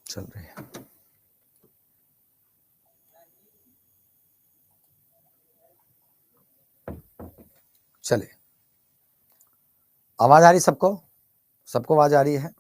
चल रही है। चलिए, आवाज आ रही सबको? सबको आवाज आ रही है?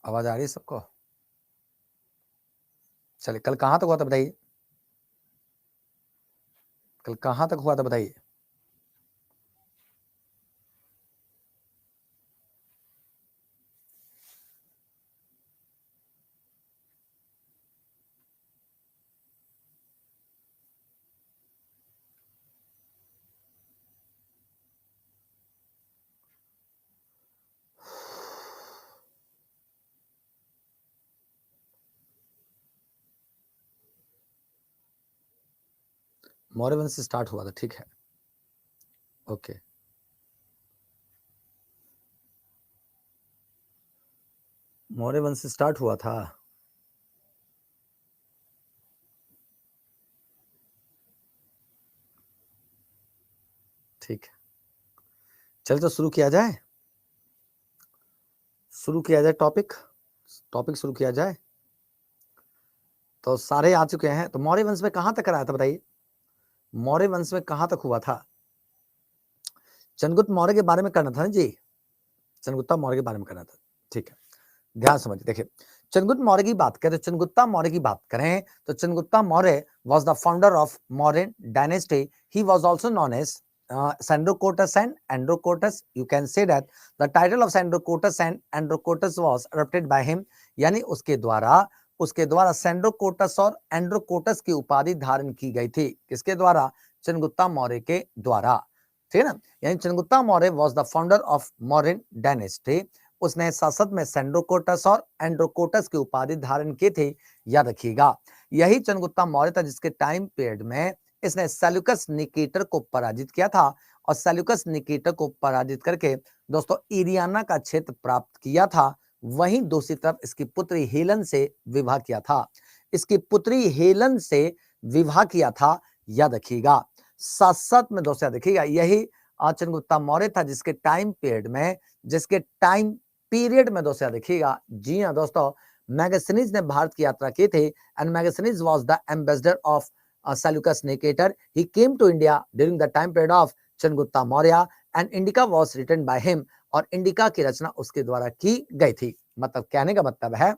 आवाज आ रही है सबको? चलिए, कल कहां तक हुआ था बताइए? कल कहां तक हुआ था बताइए? मौर्य वंश से स्टार्ट हुआ था, ठीक है, ओके। मौर्य वंश से स्टार्ट हुआ था। ठीक है, चलिए तो शुरू किया जाए। शुरू किया जाए टॉपिक शुरू किया जाए। तो सारे आ चुके हैं। तो मौर्य वंश में कहां तक कराया था बताइए? मौर्य वंश में कहां तक हुआ था? चंद्रगुप्त मौर्य के बारे में करना था ना जी। चंद्रगुप्ता मौर्य के बारे में करना था, ठीक है। ध्यान समझिए, देखिए, चंद्रगुप्त मौर्य की बात करें तो चंद्रगुप्ता मौर्य की बात करें तो Chandragupta Maurya was the founder of Mauryan dynasty. He was also known as Sandrocotus and Androcotus. You can say that the title of Sandrocotus and Androcotus was adopted by him. यानी उसके द्वारा सैंड्रोकोटस और एंड्रोकोटस की उपाधि धारण की गई थी। किसके द्वारा? चंद्रगुप्ता मौर्य के द्वारा, ठीक है ना। यानी Chandragupta Maurya was the founder of Mauryan dynasty. उसने शासक में सैंड्रोकोटस और एंड्रोकोटस की उपाधि धारण की थी, याद रखिएगा। यही चंद्रगुप्ता मौर्य था जिसके टाइम पीरियड में इसने सेल्यूकस निकेटर को पराजित किया था और सेल्यूकस निकेटर को पराजित करके दोस्तों इरियाना का क्षेत्र प्राप्त किया था। वहीं दूसरी तरफ इसकी पुत्री हेलन से विवाह किया था। इसकी पुत्री हेलन से विवाह किया था, याद रखिएगा। साथ साथ में दोस्तों देखिएगा, यही चंद्रगुप्ता मौर्य था जिसके टाइम पीरियड में दोस्तों देखिएगा, जी हाँ दोस्तों, मैगस्थनीज ने भारत की यात्रा की थी and Megasthenes was the ambassador of Seleucus Nicator. He came to India during the time period of Chandragupta Maurya and Indica was written by him. और इंडिका की रचना उसके द्वारा की गई थी। मतलब कहने का मतलब है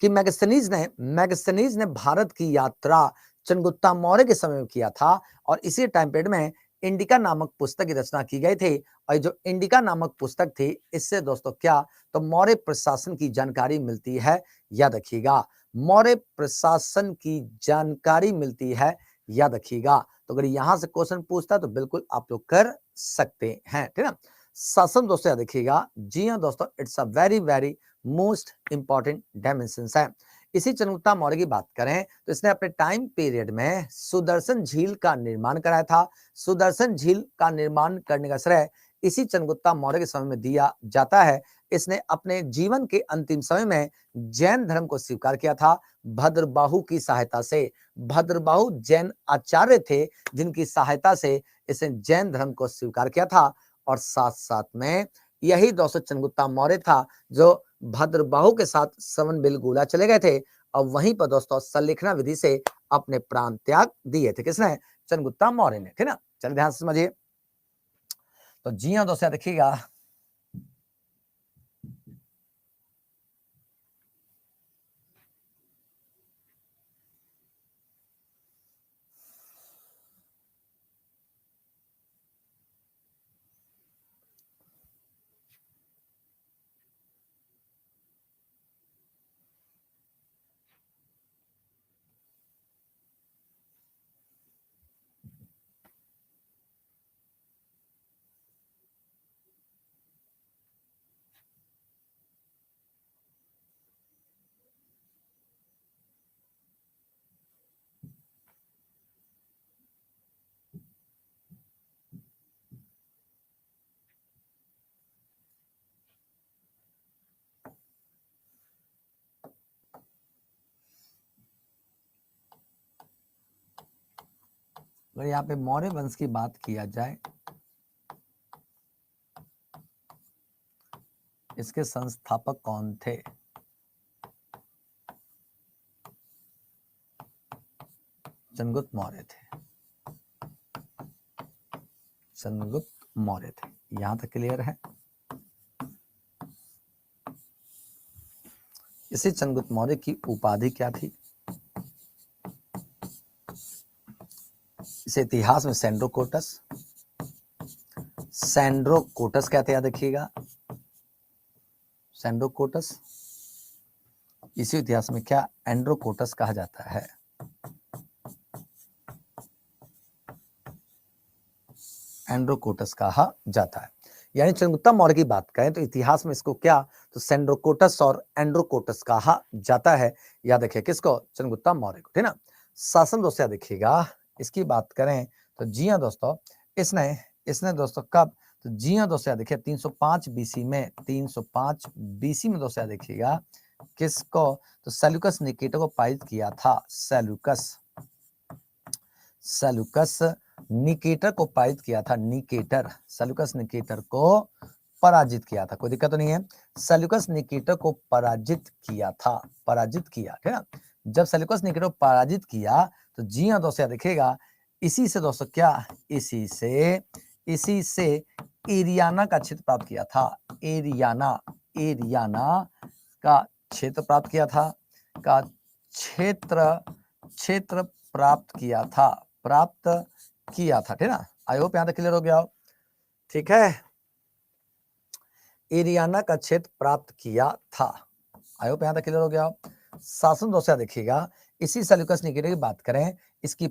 कि मैगस्थनीज ने भारत की यात्रा चंद्रगुप्ता मौर्य के समय में किया था और इसी टाइम पीरियड में इंडिका नामक पुस्तक की रचना की गई थी। और जो इंडिका नामक पुस्तक थी, इससे दोस्तों क्या, तो मौर्य प्रशासन की जानकारी मिलती है, याद रखिएगा। मौर्य प्रशासन की जानकारी मिलती है, याद रखिएगा। तो अगर यहां से क्वेश्चन पूछता है तो बिल्कुल आप लोग कर सकते हैं, ठीक है ना। शासन दोस्तों याद रखिएगा, जी हाँ दोस्तों, it's a very very most important dimensions है। इसी चंद्रगुप्ता मौर्य की बात करें तो इसने अपने टाइम पीरियड में सुदर्शन झील का निर्माण कराया था। सुदर्शन झील का निर्माण करने का श्रेय इसी चंद्रगुप्ता मौर्य के समय में दिया जाता है। इसने अपने जीवन के अंतिम समय में जैन धर्म को स्वीकार किया था भद्रबाहु की सहायता से। भद्रबाहु जैन आचार्य थे जिनकी सहायता से इसने जैन धर्म को स्वीकार किया था। और साथ साथ में यही दोस्तों चंद्रगुप्ता मौर्य था जो भद्रबाहु के साथ सवन बेलगुला चले गए थे और वहीं पर दोस्तों संलेखना विधि से अपने प्राण त्याग दिए थे। किसने? चंद्रगुप्ता मौर्य ने, ठीक ना। चलिए ध्यान से समझिए। तो जी हाँ दोस्तों देखिएगा, अगर यहाँ पे मौर्य वंश की बात किया जाए, इसके संस्थापक कौन थे? चंद्रगुप्त मौर्य थे, चंद्रगुप्त मौर्य थे। यहां तक क्लियर है? इसी चंद्रगुप्त मौर्य की उपाधि क्या थी? इसे इतिहास में सैंड्रोकोटस, सैंड्रोकोटस कहते हैं, याद रखिएगा, सैंड्रोकोटस। इसी इतिहास में क्या एंड्रोकोटस कहा जाता है। एंड्रोकोटस कहा जाता है। यानी चंद्रगुप्त मौर्य की बात करें तो इतिहास में इसको क्या, तो सैंड्रोकोटस और एंड्रोकोटस कहा जाता है। याद रखिए किसको? चंद्रगुप्त मौर्य को, ठीक ना। शासन दोस्तों याद रखिएगा, इसकी बात करें तो जी हाँ दोस्तों, इसने इसने दोस्तों कब, तो जी हाँ दोस्तों याद देखिए 305 बीसी में, 305 बीसी में दोस्तों याद देखिएगा किसको, तो सेल्यूकस निकेटर को पराजित किया था। सेल्यूकस निकेटर को पराजित किया था। निकेटर, सेल्यूकस निकेटर को पराजित किया था। कोई दिक्कत तो नहीं है। सेल्यूकस निकेटर को पराजित किया था, पराजित किया, ठीक है। जब सेल्यूकस निकेटर को पराजित किया तो जी हाँ दोस्तों देखिएगा, इसी से दोस्तों क्या, इसी से एरियाना का क्षेत्र प्राप्त किया था। एरियाना का क्षेत्र प्राप्त किया था, का क्षेत्र प्राप्त किया था, ठीक ना। आई होप यहां तक क्लियर हो गया हो, ठीक है। एरियाना का क्षेत्र प्राप्त किया था। आई होप यहां तक क्लियर हो गया हो। शासन दोस्तों देखिएगा, इसी सेल्यूकस निकेटर की बात करें, इसकी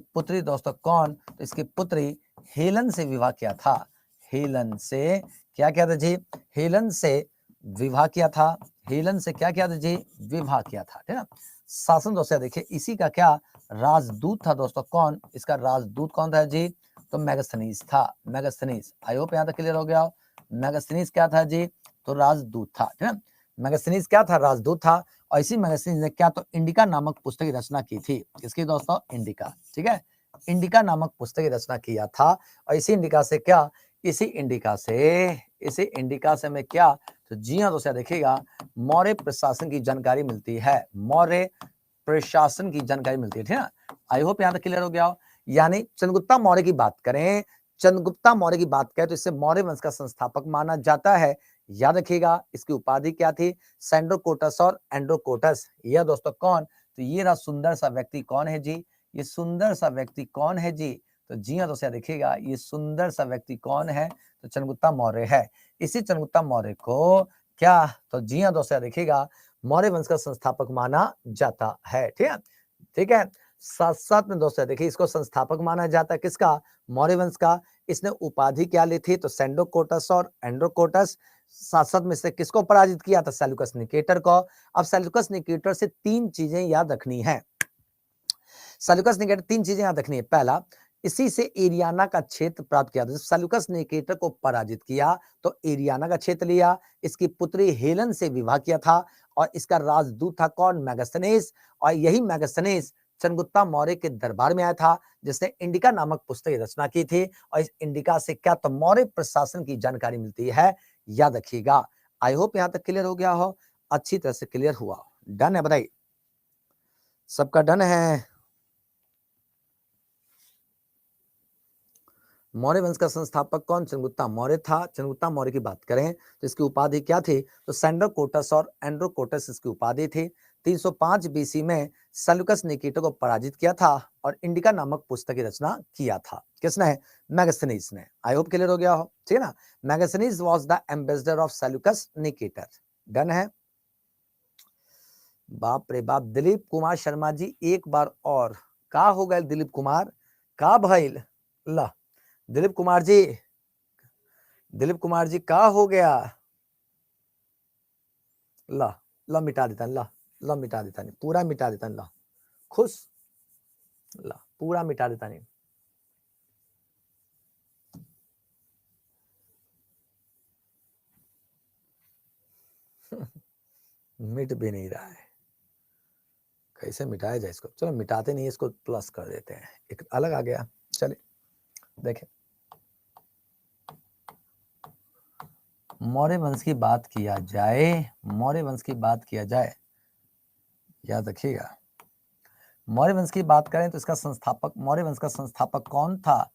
पुत्री दोस्तों कौन, तो इसकी पुत्री हेलन से विवाह किया था। हेलन से क्या किया था जी? हेलन से विवाह किया था। हेलन से क्या किया था जी? विवाह किया था, ठीक है। शासन दोस्तों देखिए, इसी का क्या राजदूत था दोस्तों, कौन? इसका राजदूत कौन था जी? तो मेगास्थनीज था। मेगास्थनीज, आई होप यहां तक क्लियर हो गया। मेगास्थनीज क्या था जी? तो राजदूत था, ठीक है। मेगास्थनीज क्या था? राजदूत था। और इसी मेगास्थनीज ने क्या, तो इंडिका नामक पुस्तक की रचना की थी। किसकी दोस्तों? इंडिका, ठीक है। इंडिका नामक पुस्तक की रचना किया था। और इसी इंडिका से क्या, इसी इंडिका से में क्या, तो जी हाँ दोस्तों देखिएगा, मौर्य प्रशासन की जानकारी मिलती है। मौर्य प्रशासन की जानकारी मिलती है, ठीक है। आई होप यहां तक क्लियर हो गया हो। यानी चंद्रगुप्त मौर्य की बात करें, चंद्रगुप्त मौर्य की बात करें तो इसे मौर्य वंश का संस्थापक माना जाता है। याद रखिएगा इसकी उपाधि क्या थी? सैंड्रोकोटस और एंड्रोकोटस। यह दोस्तों कौन, तो ये रहा सुंदर सा व्यक्ति कौन है जी? ये सुंदर सा व्यक्ति कौन है जी? तो जी हाँ दोस्तों देखिएगा, ये सुंदर सा व्यक्ति कौन है? तो चंद्रगुप्त मौर्य है। इसी चंद्रगुप्त मौर्य को क्या, तो जी हाँ दोस्तों देखिएगा, मौर्य वंश का संस्थापक माना जाता है, ठीक है, ठीक है। साथ साथ में दोस्तों देखिए, इसको संस्थापक माना जाता है किसका? मौर्य वंश का। इसने उपाधि क्या ली थी? तो सैंड्रोकोटस और एंड्रोकोटस। साथ साथ में से किसको पराजित किया था? सेल्यूकस निकेटर को। अब सेल्यूकस निकेटर से तीन चीजें याद रखनी है। सेल्यूकस निकेटर तीन चीजें याद रखनी है। पहला, इसी से एरियाना का क्षेत्र प्राप्त किया था। सेल्यूकस निकेटर को पराजित किया तो एरियाना का क्षेत्र लिया। इसकी पुत्री हेलन से विवाह किया था। और इसका राजदूत था कौन? मेगास्थनीज। और यही मेगास्थनीज चंद्रगुप्त मौर्य के दरबार में आया था, जिसने इंडिका नामक पुस्तक की रचना की थी। और इस इंडिका से क्या, तो मौर्य प्रशासन की जानकारी मिलती है। याद रखिएगा। आई होप यहां तक क्लियर हो गया हो, अच्छी तरह से क्लियर हुआ। डन है? बताइए, सबका डन है? मौर्य वंश का संस्थापक कौन? चंद्रगुप्त मौर्य था। चंद्रगुप्त मौर्य की बात करें तो इसकी उपाधि क्या थी? तो सैंड्रोकोटस और एंड्रोकोटस इसकी उपाधि थी। 305 बीसी में सेल्यूकस निकेटर को पराजित किया था और इंडिका नामक पुस्तक की रचना किया था। किसने? मेगास्थनीज ने। आई होप क्लियर हो गया हो, ठीक है ना। Megasthenes was the ambassador of Seleucus Nicator. Done है? बाप रे बाप, दिलीप कुमार शर्मा जी एक बार और। का हो गए दिलीप कुमार? का भइल? ला दिलीप कुमार जी, दिलीप कुमार जी का हो गया? ला ला मिटा देता, ला ला मिटा देता नहीं, पूरा मिटा देता ला, खुश, ला पूरा मिटा देता नहीं। मिट भी नहीं रहा है, कैसे मिटाया जाए इसको, चलो मिटाते नहीं, इसको प्लस कर देते हैं, एक अलग आ गया। चलिए देखें, मौर्य वंश की बात किया जाए, मौर्य वंश की बात किया जाए, याद रखिएगा मौर्य वंश की बात करें तो इसका संस्थापक, मौर्य वंश का संस्थापक कौन था?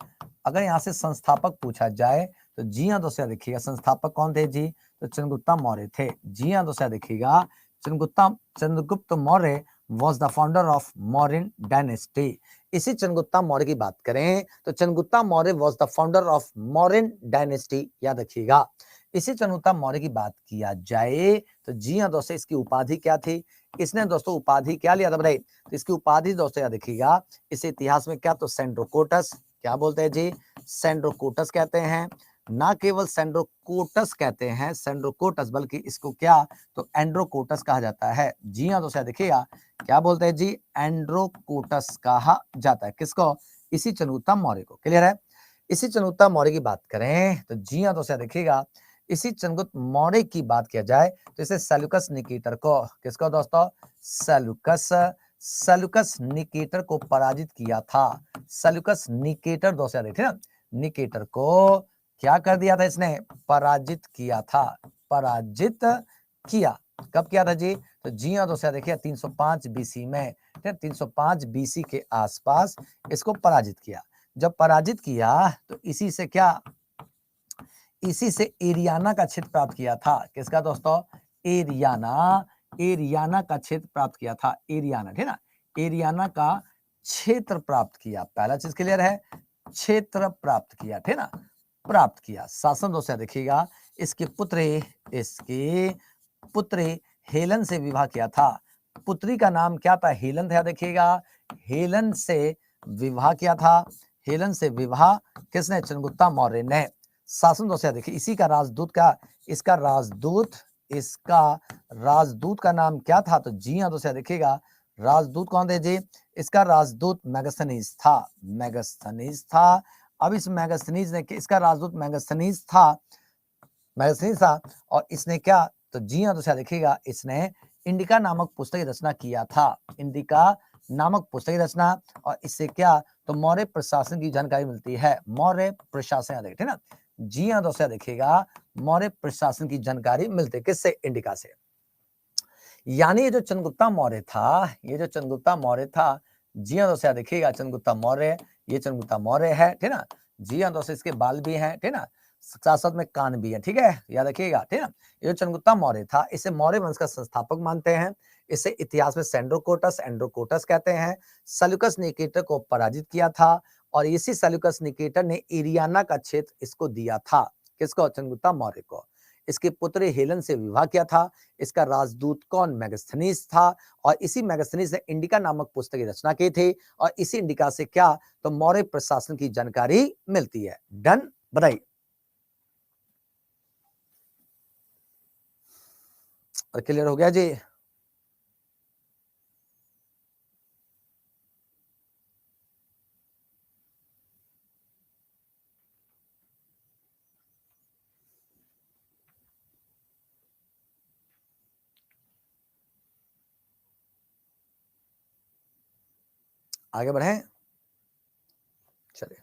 अगर यहाँ से संस्थापक पूछा जाए तो जी हाँ दोस्तों देखिएगा, संस्थापक कौन थे जी? तो चंद्रगुप्ता मौर्य थे। जी हाँ दोस्तों देखिएगा, Chandragupta Maurya was the founder of Mauryan dynasty। इसी चंद्रगुप्ता मौर्य की बात करें तो Chandragupta Maurya was the founder of Mauryan dynasty, याद रखिएगा। इसी चंद्रगुप्ता मौर्य की बात किया जाए तो जी हाँ दोस्तों, इसकी उपाधि क्या थी? इसने दोस्तों उपाधि क्या लिया था बताइए? तो इसकी उपाधि दोस्तों याद रखिएगा, इस इतिहास में क्या तो सेंड्रोकोटस, क्या बोलते हैं जी? सेंड्रोकोटस कहते हैं। ना केवल सेंड्रोकोटस कहते हैं, सेंड्रोकोटस, बल्कि इसको क्या तो एंड्रोकोटस कहा जाता है। जी हाँ दोस्तों देखिएगा, क्या बोलते हैं जी? एंड्रोकोटस कहा जाता है। किसको? इसी चंद्रगुप्ता मौर्य को। क्लियर है? इसी चंद्रगुप्ता मौर्य की बात करें तो जी हाँ दोस्तों देखिएगा, इसी चंद्रगुप्त मौर्य की बात किया जाए तो इसे सेल्यूकस निकेटर को, किसको दोस्तों? सेल्यूकस निकेटर को पराजित किया था। सेल्यूकस निकेटर दोस्तों देखे ना, निकेटर को क्या कर दिया था इसने? पराजित किया था, पराजित किया। कब किया था जी? तो जी हाँ दोस्तों देखिए 305 बीसी में, 305 बीसी के आसपास इसको पराजित किया। जब पराजित किया तो इसी से क्या, इसी से एरियाना का क्षेत्र प्राप्त किया था। किसका दोस्तों? एरियाना, एरियाना का क्षेत्र प्राप्त किया था। एरियाना, ठीक ना, एरियाना का क्षेत्र प्राप्त किया। पहला चीज क्लियर है, क्षेत्र प्राप्त किया, ठीक ना, प्राप्त किया। शासन दोस्तों देखिएगा, इसके पुत्र हेलन से विवाह किया था। पुत्री का नाम क्या था? हेलन था। देखिएगा, हेलन से विवाह किया था। हेलन से विवाह किसने? चंद्रगुप्ता मौर्य ने। शासन दोस्तों देखिए, इसी का राजदूत का, इसका राजदूत का नाम क्या था? तो जी हाँ दोस्तों देखिएगा, राजदूत कौन थे जी? इसका राजदूत मेगास्थनीज था, मेगास्थनीज था। अब इस मेगास्थनीज ने, इसका राजदूत मेगास्थनीज था, मेगास्थनीज था, और इसने क्या, तो जी हाँ दोस्तों देखिएगा, इसने इंडिका नामक पुस्तक की रचना किया था। इंडिका नामक पुस्तक की रचना, और इससे क्या तो मौर्य प्रशासन की जानकारी मिलती है। मौर्य प्रशासन देखते ना, जी हाँ दोस्तों देखिएगा, मौर्य प्रशासन की जानकारी मिलती है किससे? इंडिका से। यानी ये जो चंद्रगुप्ता मौर्य था, ये जो चंद्रगुप्ता मौर्य था, जी हाँ दोस्तों देखिएगा, चंद्रगुप्ता मौर्य, ये चंद्रगुप्ता मौर्य है, ठीक ना। जी हाँ दोस्तों, इसके बाल भी हैं, ठीक ना, साथ साथ में कान भी है, ठीक है, याद रखिएगा, ठीक ना। ये जो चंद्रगुप्ता मौर्य था, इसे मौर्य वंश का संस्थापक मानते हैं। इसे इतिहास में एंड्रोकोटस कहते हैं। सेल्यूकस निकेटर को पराजित किया था, और इसी सेल्यूकस निकेटर ने एरियाना का क्षेत्र इसको दिया था। किसको? चंद्रगुप्ता मौर्य को। इसके पुत्र हेलन से विवाह किया था। इसका राजदूत कौन? मेगास्थनीज था, और इसी मेगास्थनीज ने इंडिका नामक पुस्तक की रचना की थी, और इसी इंडिका से क्या तो मौर्य प्रशासन की जानकारी मिलती है। डन, बताइए। और क्लियर हो गया जी? आगे बढ़े, चलिए।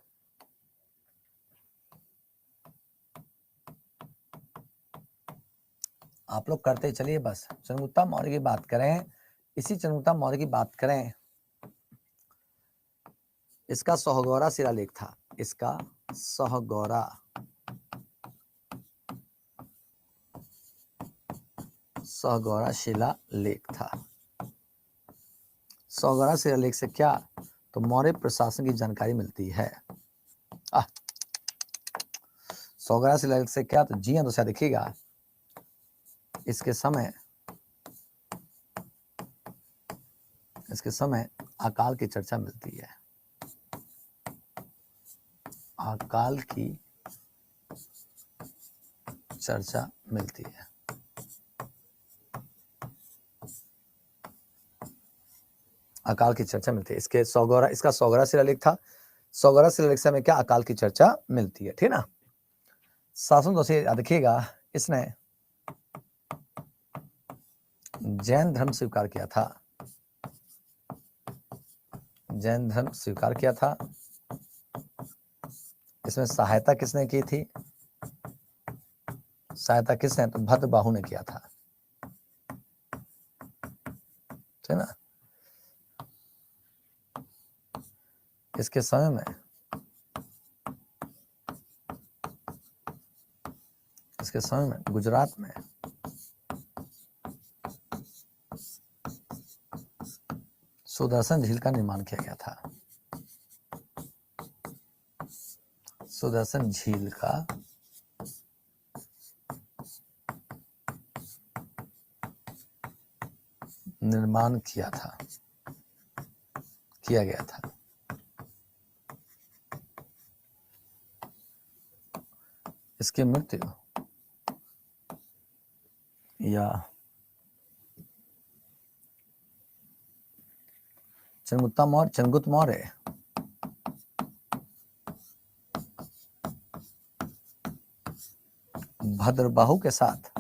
आप लोग करते चलिए, बस चंद्रगुप्ता मौर्य की बात करें, इसी चंद्रगुप्ता मौर्य की बात करें। इसका सोहगौरा शिलालेख था, इसका सोहगौरा शिलालेख था। सोहगौरा शिलालेख से क्या तो मौर्य प्रशासन की जानकारी मिलती है। सोहगौरा शिलालेख से क्या तो जी हाँ दोस्तों देखिएगा, इसके समय अकाल की चर्चा मिलती है। अकाल की चर्चा मिलती है। अकाल की चर्चा मिलती है। इसका सोहगौरा शिलालेख था। सोहगौरा शिलालेख से हमें क्या अकाल की चर्चा मिलती है, ठीक ना। शासन दोषी देखिएगा, इसने जैन धर्म स्वीकार किया था। जैन धर्म स्वीकार किया था। इसमें सहायता किसने की थी? सहायता किसने? तो भद्रबाहु ने किया था, है ना। इसके समय में गुजरात में सुदर्शन झील का निर्माण किया गया था। सुदर्शन झील का निर्माण किया गया था। इसकी मृत्यु या चंद्रगुप्त मौर्य भद्रबाहु के साथ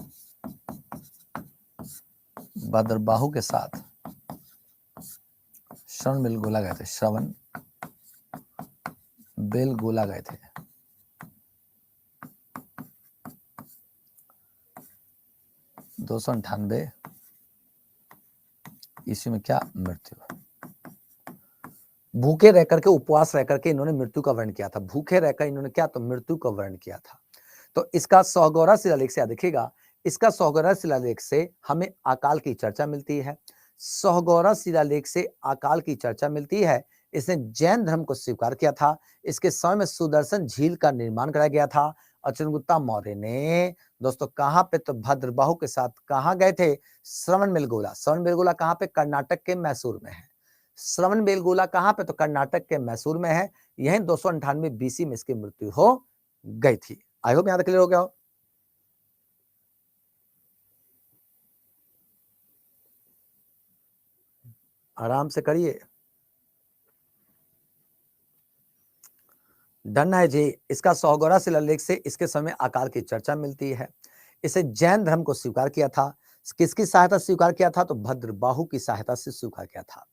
श्रवण बेलगोला गए थे। श्रवण बेलगोला गए थे। 298 ईस्वी में क्या मृत्यु? भूखे रह करके, उपवास रह करके इन्होंने मृत्यु का वर्ण किया था। भूखे रहकर इन्होंने क्या? तो मृत्यु का वर्ण किया था। तो इसका सौगौरा शिलालेख से देखिएगा, इसका सौगौरा शिलालेख से हमें अकाल की चर्चा मिलती है। सौगौरा शिलालेख से अकाल की चर्चा मिलती है। इसने जैन धर्म को स्वीकार किया था। इसके समय में सुदर्शन झील का निर्माण कराया गया था। और चंद्रगुप्त मौर्य ने दोस्तों कहां पे? तो भद्रबाहु के साथ कहां गए थे? श्रवण बेलगोला। श्रवण बेलगोला कहां पे? कर्नाटक के मैसूर में है। श्रवण बेलगोला कहां पे? तो कर्नाटक के मैसूर में है। यही 298 बीसी में इसकी मृत्यु हो गई थी। आई होप यहां तक क्लियर हो गया हो। आराम से करिए, डन है जी। इसका सौगौरा शिलालेख से इसके समय आकार की चर्चा मिलती है। इसे जैन धर्म को स्वीकार किया था। किसकी सहायता स्वीकार किया था? तो भद्रबाहु की सहायता से स्वीकार किया था।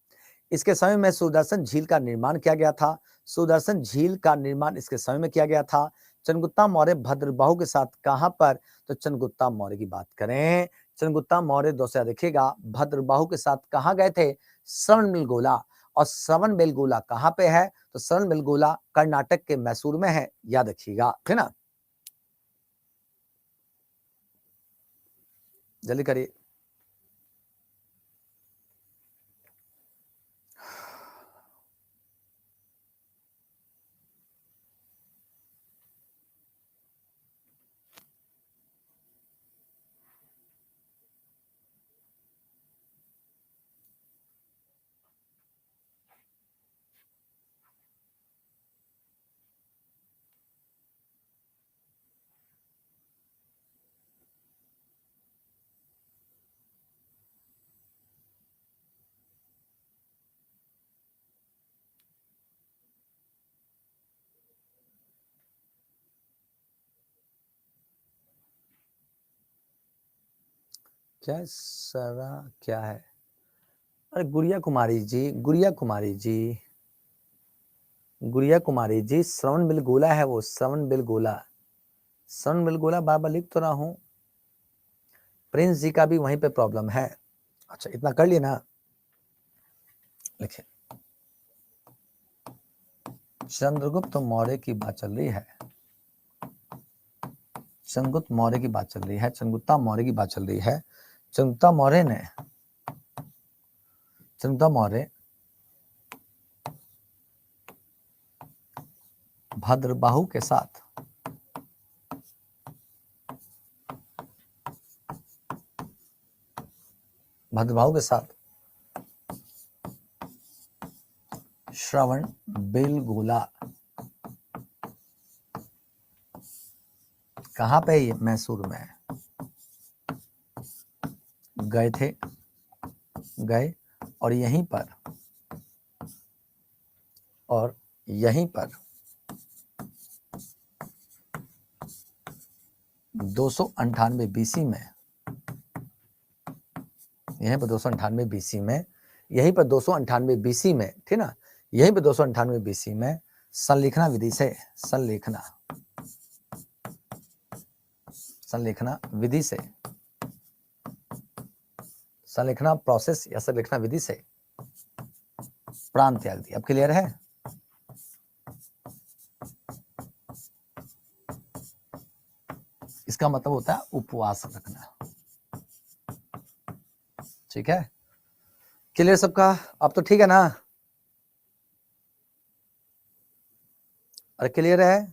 इसके समय में सुदर्शन झील का निर्माण किया गया था। सुदर्शन झील का निर्माण इसके समय में किया गया था। चंद्रगुप्त मौर्य भद्रबाहु के साथ कहां पर? तो चंद्रगुप्त मौर्य की बात करें, चंद्रगुप्त मौर्य दोस्तों देखिएगा भद्रबाहु के साथ कहां गए थे? श्रवण बेलगोला। और श्रवण बेलगोला कहां पे है? तो श्रवण बेलगोला कर्नाटक के मैसूर में है, याद रखिएगा, है ना। जल्दी करिए। क्या सारा क्या है? अरे गुड़िया कुमारी जी, श्रवण बेलगोला है वो, श्रवण बेलगोला बाबा लिख तो रहा हूं। प्रिंस जी का भी वहीं पे प्रॉब्लम है। अच्छा इतना कर लिए ना, लिखिए। चंद्रगुप्त मौर्य की बात चल रही है। चंद्रगुप्त मौर्य की बात चल रही है। चंद्रगुप्त मौर्य भद्रबाहु के साथ श्रवण बेलगोला कहां पे? ये मैसूर में गए और यहीं पर 298 बीसी में, यहीं पर 298 बीसी में, ठीक ना, यहीं पे 298 बीसी में संलेखना विधि से संलेखना विधि से संलेखना प्रोसेस या संलेखना विधि से प्राण त्याग दिया। अब क्लियर है? इसका मतलब होता है उपवास रखना। ठीक है, क्लियर सबका? अब तो ठीक है ना? अरे क्लियर है?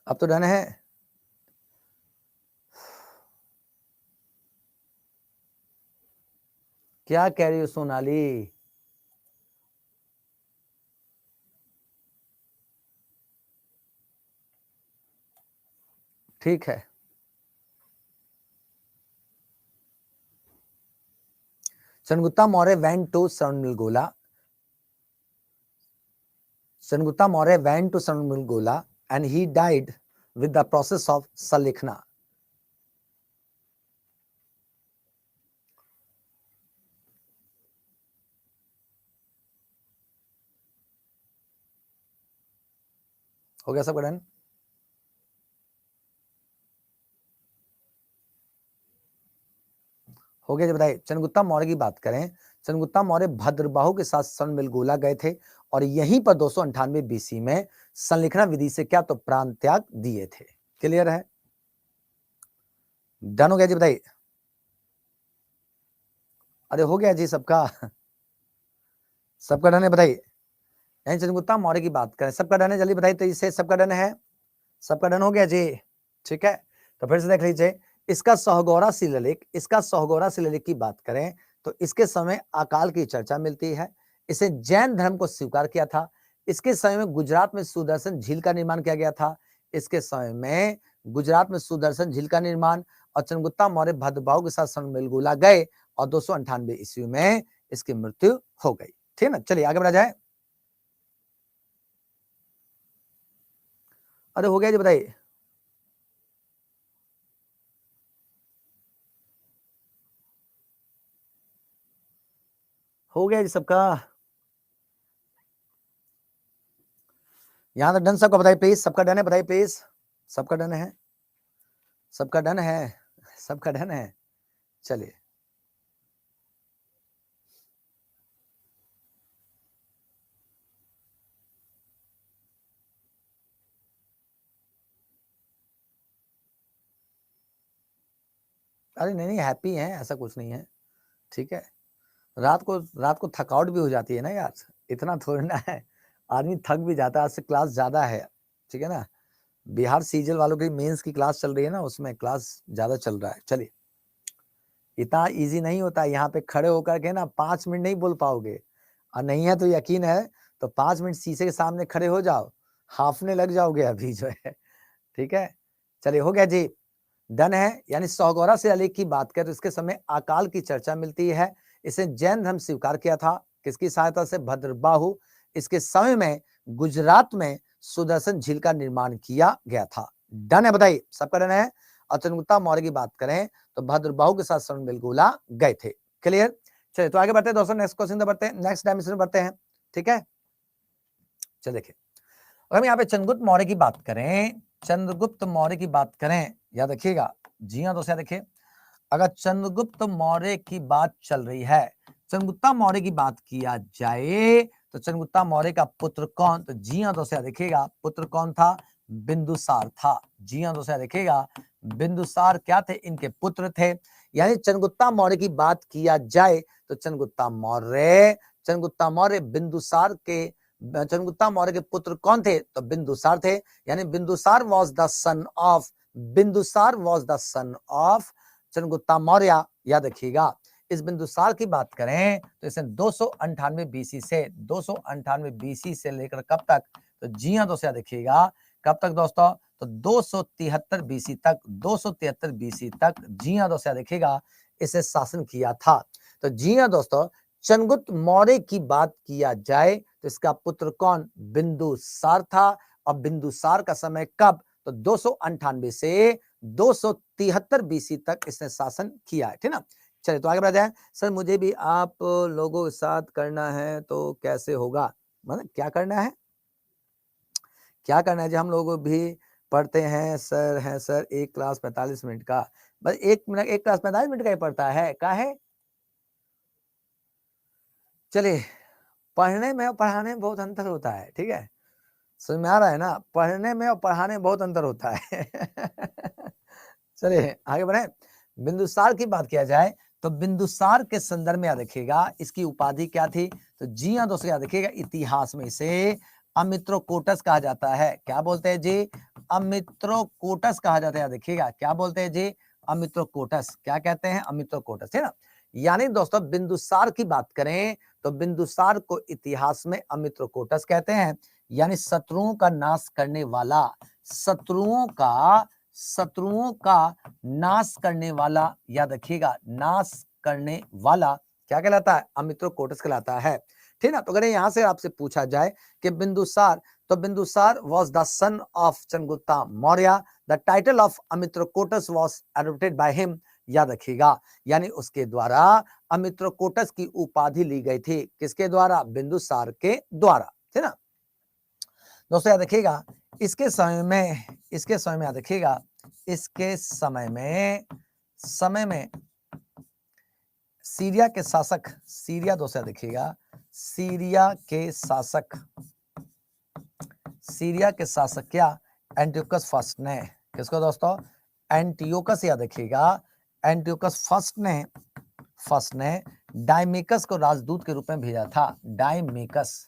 अब तो डन है? क्या कह रही हो सोनाली? ठीक है, Chandragupta Maurya went to Saranggola. Chandragupta Maurya went to Saranggola and he died with the process of Salikhna. हो गया सबका डन? हो गया जी, बताइए। चंद्रगुप्ता मौर्य की बात करें, चंद्रगुप्ता मौर्य भद्रबाहु के साथ सनमिलगोला गए थे और यहीं पर 298 बीसी में संलिखना विधि से क्या तो प्राण त्याग दिए थे। क्लियर है? डन हो गया जी, बताइए। अरे हो गया जी सबका? सबका डन है, बताइए। यहीं चंद्रगुप्ता मौर्य की बात करें, सबका डन है? जल्दी बताइए। तो इससे सबका डन है? सबका डन हो गया जी? ठीक है, तो फिर से देख लीजिए। इसका सौगौरा शिलालेख की बात करें तो इसके समय अकाल की चर्चा मिलती है। इसे जैन धर्म को स्वीकार किया था। इसके समय में गुजरात में सुदर्शन झील का निर्माण किया गया था। इसके समय में गुजरात में सुदर्शन झील का निर्माण, और चंद्रगुप्ता मौर्य भद्रबाहु के साथ सनमिलगोला गए और 298 ईस्वी में इसकी मृत्यु हो गई। ठीक है ना? चलिए आगे बढ़ा जाए। अरे हो गया जी, बताइए। हो गया जी सबका? यहां तक डन सबका? बताइए प्लीज, सबका डन है? बताइए प्लीज, सबका डन है? सबका डन है? सबका डन है? चलिए, अरे नहीं नहीं, हैप्पी हैं, ऐसा कुछ नहीं है। ठीक है, रात को थकावट भी हो जाती है ना यार, इतना थोड़ी ना है, आदमी थक भी जाता है। आज से क्लास ज्यादा है, ठीक है ना? बिहार सीजल वालों की मेंस की क्लास चल रही है ना, उसमें क्लास ज्यादा चल रहा है। चलिए, इतना इजी नहीं होता है। यहाँ पे खड़े होकर के ना 5 मिनट नहीं बोल पाओगे, और नहीं है तो यकीन है तो 5 मिनट शीशे के सामने खड़े हो जाओ, हाफने लग जाओगे अभी जो है। ठीक है, चलिए हो गया जी, डन है। यानी सौगौरा शिलालेख की बात करें तो इसके समय अकाल की चर्चा मिलती है। इसे जैन धर्म स्वीकार किया था, किसकी सहायता से? भद्रबाहु। इसके समय में गुजरात में सुदर्शन झील का निर्माण किया गया था। डन है, बताइए सबका डन है? और चंद्रगुप्ता मौर्य की बात करें तो भद्रबाहु के साथ सनमिलगोला गए थे। क्लियर? चलिए तो आगे बढ़ते हैं दोस्तों, नेक्स्ट क्वेश्चन बढ़ते हैं, नेक्स्ट डायमेंशन बढ़ते हैं। ठीक है, चलिए देखिए, अगर हम यहाँ पे चंद्रगुप्त मौर्य की बात करें, चंद्रगुप्त मौर्य की बात करें, याद रखिएगा। जी हाँ दोस्तों, देखिए, अगर चंद्रगुप्त मौर्य की बात चल रही है, चंद्रगुप्ता मौर्य की बात किया जाए तो चंद्रगुप्ता मौर्य का पुत्र कौन? तो जी हाँ दोस्तों देखिएगा, पुत्र कौन था? बिंदुसार था। जी हाँ दोस्तों देखिएगा, बिंदुसार क्या थे? इनके पुत्र थे। यानी चंद्रगुप्ता मौर्य की बात किया जाए तो चंद्रगुप्ता मौर्य बिंदुसार के, चंद्रगुप्ता मौर्य के पुत्र कौन थे? तो बिंदुसार थे। यानी Bindusara was the son of Chandragupta Maurya. याद रखिएगा, इस बिंदुसार की बात करें तो इसे 298 बीसी से लेकर कब तक? तो जी हाँ दोस्तों, देखिएगा कब तक दोस्तों? तो 273 बीसी तक, 273 बीसी तक, जी हाँ दोस्तों देखिएगा, इसे शासन किया था। तो जी हाँ दोस्तों, चंद्रगुप्त मौर्य की बात किया जाए तो इसका पुत्र कौन? बिंदुसार था। और बिंदुसार का समय कब? तो 298 से 273 बीसी तक इसने शासन किया है। ठीक ना? चलिए तो आगे बढ़ा जाए। सर मुझे भी आप लोगों के साथ करना है तो कैसे होगा? मतलब क्या करना है? क्या करना है जी? हम लोग भी पढ़ते हैं सर 1 क्लास 45 मिनट का। बस 1 मिनट 1 क्लास 45 मिनट का ही पढ़ता है, काहे? चलिए, पढ़ने में और पढ़ाने में बहुत अंतर होता है, ठीक है? समझ में आ रहा है ना? पढ़ने में और पढ़ाने में बहुत अंतर होता है। चलिए आगे बढ़ें। बिंदुसार की बात किया जाए तो बिंदुसार के संदर्भ में याद रखिएगा इसकी उपाधि क्या थी? तो जी हाँ दोस्तों, याद रखिएगा इतिहास में इसे अमित्रोकोटस कहा जाता है। क्या बोलते हैं जी? अमित्रोकोटस कहा जाता है। याद रखिएगा क्या बोलते हैं जी? अमित्रोकोटस। क्या कहते हैं? अमित्रोकोटस, है ना? यानी दोस्तों बिंदुसार की बात करें तो बिंदुसार को इतिहास में अमित्रोकोटस कहते हैं, यानी शत्रुओं का नाश करने वाला, शत्रुओं का नाश करने वाला। याद रखिएगा नाश करने वाला क्या कहलाता है? अमित्रोकोटस कहलाता है, ठीक ना? तो अगर यहां से आपसे पूछा जाए कि बिंदुसार, तो Bindusara was the son of Chandragupta Maurya, the title of अमित्रोकोटस was adopted by him। याद रखिएगा यानी उसके द्वारा अमित्रोकोटस की उपाधि ली गई थी। किसके द्वारा? बिंदुसार के द्वारा, ठीक ना? दोस्तों याद रखिएगा इसके समय में याद रखिएगा इसके समय में सीरिया के शासक, सीरिया दोस्तों याद रखिएगा सीरिया के शासक क्या? एंटियोकस फर्स्ट ने। किसको दोस्तों? एंटियोकस। याद रखिएगा एंटियोकस फर्स्ट ने डायमिकस को राजदूत के रूप में भेजा था। डायमिकस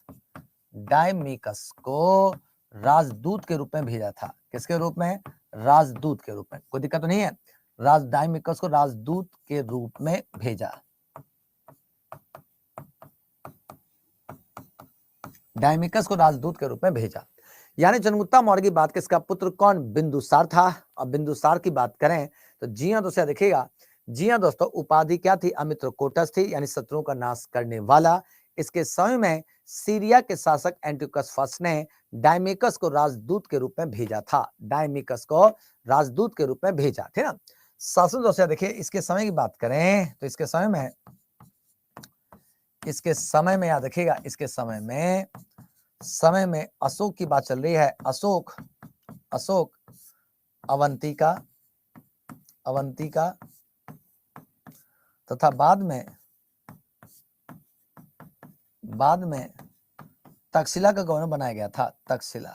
को राजदूत के रूप में भेजा था। किसके रूप में? राजदूत के रूप में। कोई दिक्कत तो नहीं है? डायमिकस को राजदूत के रूप में भेजा। डायमिकस को राजदूत के रूप में भेजा। यानी चंद्रगुप्ता मौर्य की बात, किसका पुत्र कौन? बिंदुसार था। और बिंदुसार की बात करें तो जी हाँ दोस्तों देखिएगा, जी हाँ दोस्तों उपाधि क्या थी? अमित्रोकोटस थी, यानी शत्रुओं का नाश करने वाला। इसके समय में सीरिया के शासक एंटियोकस फर्स्ट ने डायमिकस को राजदूत के रूप में भेजा था। डायमिकस को राजदूत के रूप में भेजा, ठीक ना? शासन दोस्तों देखिए इसके समय की बात करें तो इसके समय में याद रखिएगा इसके समय में अशोक की बात चल रही है। अशोक अवंतिका तथा बाद में तक्षशिला का गवर्नर बनाया गया था। तक्षशिला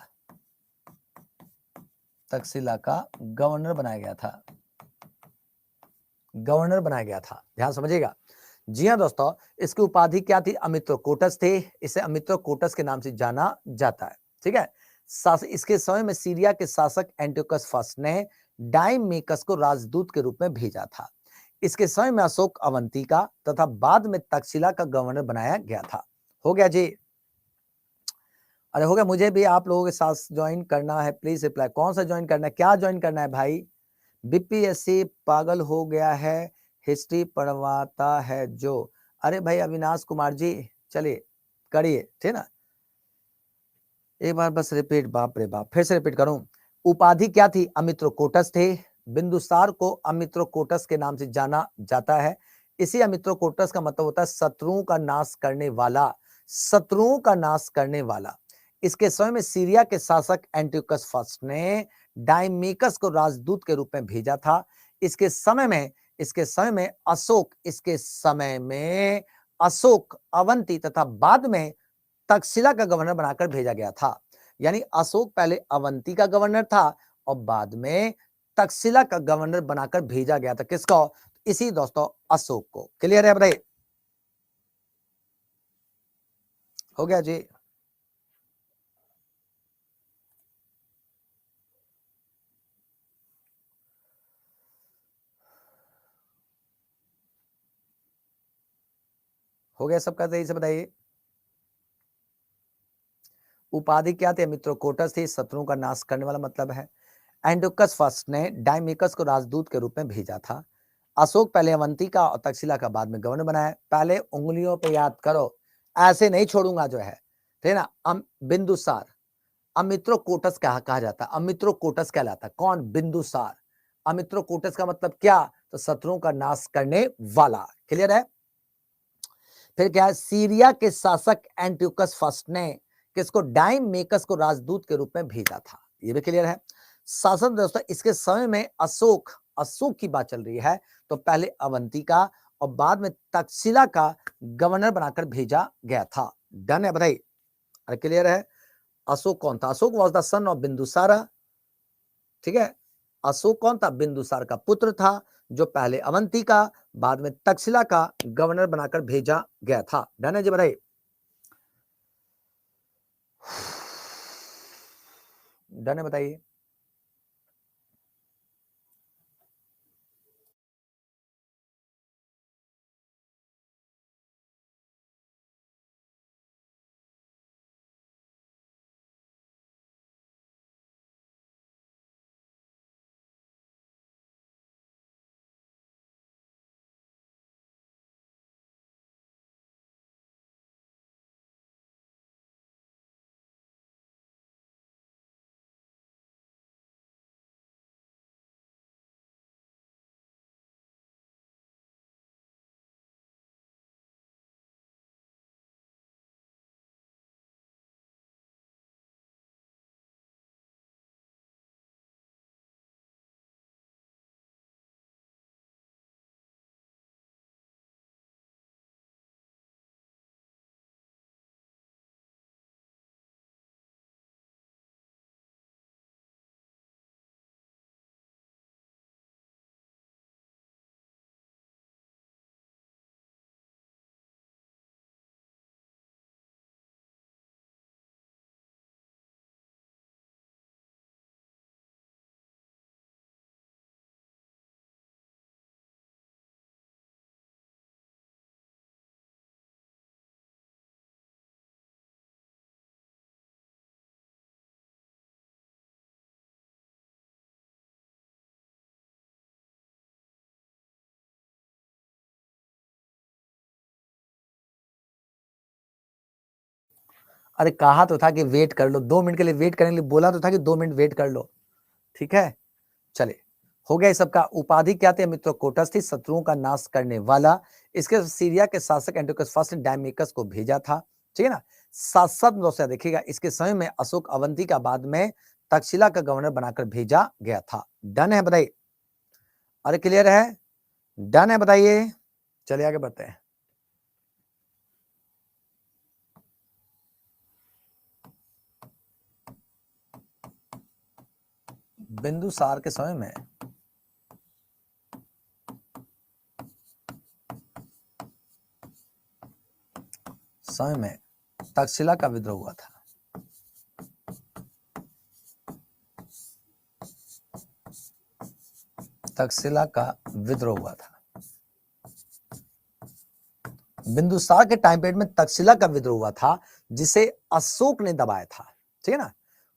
का गवर्नर बनाया गया था। ध्यान समझिएगा। जी हाँ दोस्तों इसकी उपाधि क्या थी? अमित्रोकोटस थे। इसे अमित्रोकोटस के नाम से जाना जाता है, ठीक है? इसके समय में सीरिया के शासक एंटियोकस फर्स्ट ने डायमिकस को राजदूत के रूप में भेजा था। इसके समय में अशोक अवंतिका तथा बाद में तक्षशिला का गवर्नर बनाया गया था। हो गया जी? अरे हो गया। मुझे भी आप लोगों के साथ ज्वाइन करना है, प्लीज रिप्लाई। कौन सा ज्वाइन करना है? क्या ज्वाइन करना है भाई? बीपीएससी पागल हो गया है, हिस्ट्री पढ़वाता है जो। अरे भाई अविनाश कुमार जी चलिए करिए, ठीक ना? एक बार बस रिपीट, बाप रे बाप, फिर से रिपीट करूं। उपाधि क्या थी? अमित्रोकोटस थे। बिंदुसार को अमित्रोकोटस के नाम से जाना जाता है। इसी अमित्रोकोटस का मतलब होता है शत्रुओं का नाश करने वाला, शत्रुओं का नाश करने वाला। इसके समय में सीरिया के शासक एंटियोकस फर्स्ट ने डायमिकस को राजदूत के रूप में भेजा था। इसके समय में अशोक अवंती तथा बाद में तक्षशिला का गवर्नर बनाकर भेजा गया था। यानी अशोक पहले अवंती का गवर्नर था और बाद में तक्षशिला का गवर्नर बनाकर भेजा गया था। किसको? इसी दोस्तों अशोक को। क्लियर है भाई? हो गया जी? हो गया सबका? सही से बताइए। उपाधि क्या थी? मित्रोकोटस थी, शत्रुओं का नाश करने वाला मतलब है। एंटियोकस फर्स्ट ने डायमिकस को राजदूत के रूप में भेजा था। अशोक पहले अवंती का और तक्षशिला का बाद में गवर्नर बनाया। पहले उंगलियों पे याद करो, ऐसे नहीं छोड़ूंगा जो है, ठीक ना? बिंदुसार अमित्रोकोटस कहा जाता है। अमित्रोकोटस कहलाता है कौन? बिंदुसार। अमित्रोकोटस का मतलब क्या? तो शत्रुओं का नाश करने वाला। क्लियर है? फिर क्या है, सीरिया के शासक एंटियोकस फर्स्ट ने किसको, डायमेकस को राजदूत के रूप में भेजा था। ये भी क्लियर है। शासन दोस्तों इसके समय में अशोक की बात चल रही है, तो पहले अवंतिका और बाद में तक्षशिला का गवर्नर बनाकर भेजा गया था। डन है, बताइए। अरे क्लियर है। अशोक कौन था? Ashok was the son of Bindusara. ठीक है, अशोक कौन था? बिंदुसार का पुत्र था, जो पहले अवंतिका बाद में तक्षशिला का गवर्नर बनाकर भेजा गया था। डन है जी, बताइए। डन है, बताइए। अरे कहा तो था कि वेट कर लो, 2 मिनट के लिए वेट करने के लिए बोला तो था कि 2 मिनट वेट कर लो। ठीक है, चले, हो गया। इस सबका उपाधि क्या थी मित्रों? कोटस थी, शत्रुओं का नाश करने वाला। इसके सीरिया के शासक एंटियोकस फर्स्ट ने डायमेकस को भेजा था। ठीक है ना। साथ साथ दोस्तों देखिएगा, इसके समय में अशोक अवंती का बाद में तक्षशिला का गवर्नर बनाकर भेजा गया था। डन है, बताइए। अरे क्लियर है? डन है, बताइए। चलिए आगे बढ़ते हैं। बिंदुसार के समय में तक्षशिला का विद्रोह हुआ था। तक्षशिला का विद्रोह हुआ था। बिंदुसार के टाइम पीरियड में तक्षशिला का विद्रोह हुआ था, जिसे अशोक ने दबाया था। ठीक है ना,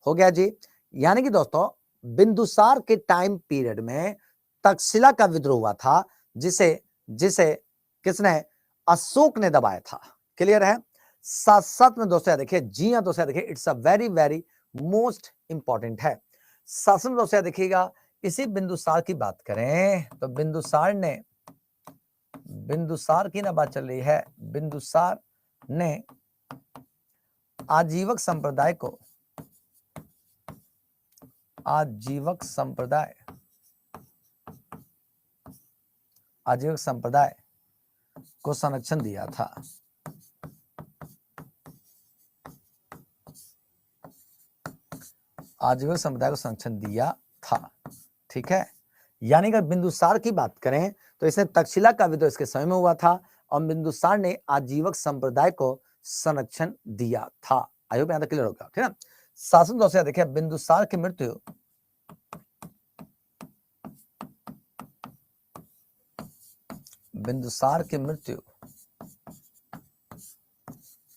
हो गया जी। यानी कि दोस्तों बिंदुसार के टाइम पीरियड में तक्षशिला का विद्रोह हुआ था, जिसे जिसे किसने? अशोक ने दबाया था। क्लियर है? साथ साथ में दोस्तों देखिए, जी हाँ दोस्तों देखिए, it's a very very most important है। शासन दोस्तों देखिएगा, इसी बिंदुसार की बात करें तो बिंदुसार की ना बात चल रही है। बिंदुसार ने आजीवक संप्रदाय को संरक्षण दिया था। आजीवक समुदाय को संरक्षण दिया था। ठीक है, यानी अगर बिंदुसार की बात करें तो इसने तक्षशिला का विद्रोह इसके समय में हुआ था, और बिंदुसार ने आजीवक संप्रदाय को संरक्षण दिया था। आई होप यहां तक क्लियर होगा। ठीक है, शासन दोस्तों देखिए, बिंदुसार की मृत्यु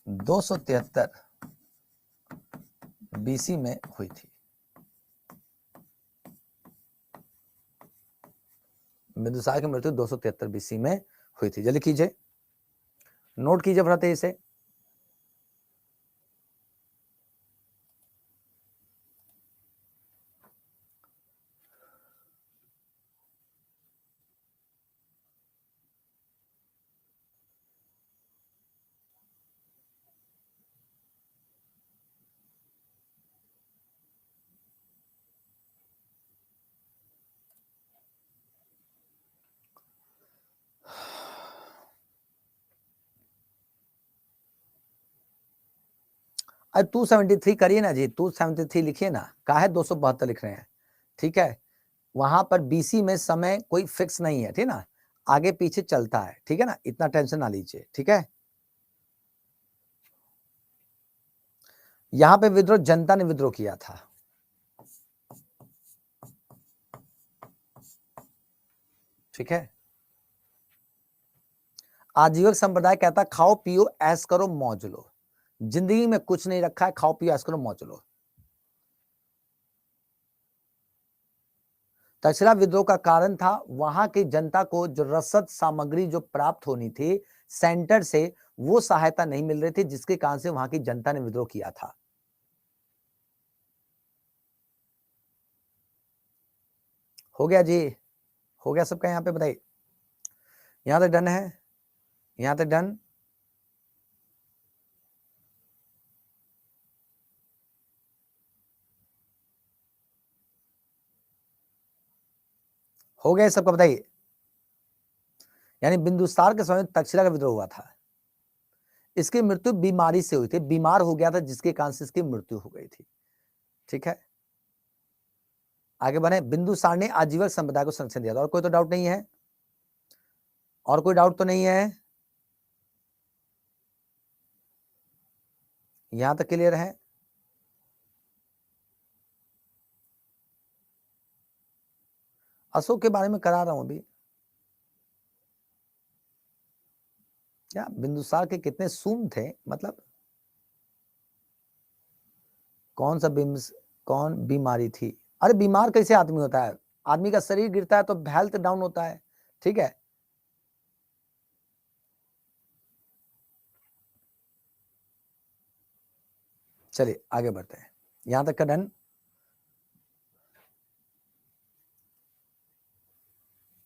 273 बीसी में हुई थी। बिंदुसार की मृत्यु 273 बीसी में हुई थी। जल्दी कीजिए, नोट कीजिए फटाते इसे। अरे 273 करिए ना जी, 273 लिखिए ना, काहे 272 लिख रहे हैं, ठीक है। वहां पर बीसी में समय कोई फिक्स नहीं है, ठीक ना, आगे पीछे चलता है, ठीक है ना, इतना टेंशन ना लीजिए, ठीक है। यहां पे विद्रोह जनता ने विद्रोह किया था, ठीक है। आजीविक संप्रदाय कहता खाओ पियो ऐश करो मौज लो, जिंदगी में कुछ नहीं रखा है, खाओ पियो ऐश करो मौज लो। तक्षशिला विद्रोह का कारण था वहां की जनता को जो रसद सामग्री जो प्राप्त होनी थी सेंटर से, वो सहायता नहीं मिल रही थी, जिसके कारण से वहां की जनता ने विद्रोह किया था। हो गया जी, हो गया सबका, यहां पे बताइए, यहां तक डन है, यहां तक डन। हो गया सबका, बताइए। यानी बिंदुसार के समय में तक्षशिला का विद्रोह हुआ था, इसकी मृत्यु बीमारी से हुई थी, बीमार हो गया था जिसके कारण से इसकी मृत्यु हो गई थी, ठीक है। आगे बढ़े, बिंदुसार ने आजीवन संप्रदाय को संरक्षण दिया था, और कोई तो डाउट नहीं है, और कोई डाउट तो नहीं है, यहां तक क्लियर है। अशोक के बारे में करा रहा हूं अभी, क्या बिंदुसार के कितने सूम थे, मतलब कौन सा कौन बीमारी थी। अरे बीमार कैसे आदमी होता है, आदमी का शरीर गिरता है तो हेल्थ डाउन होता है, ठीक है। चलिए आगे बढ़ते हैं, यहां तक का डन।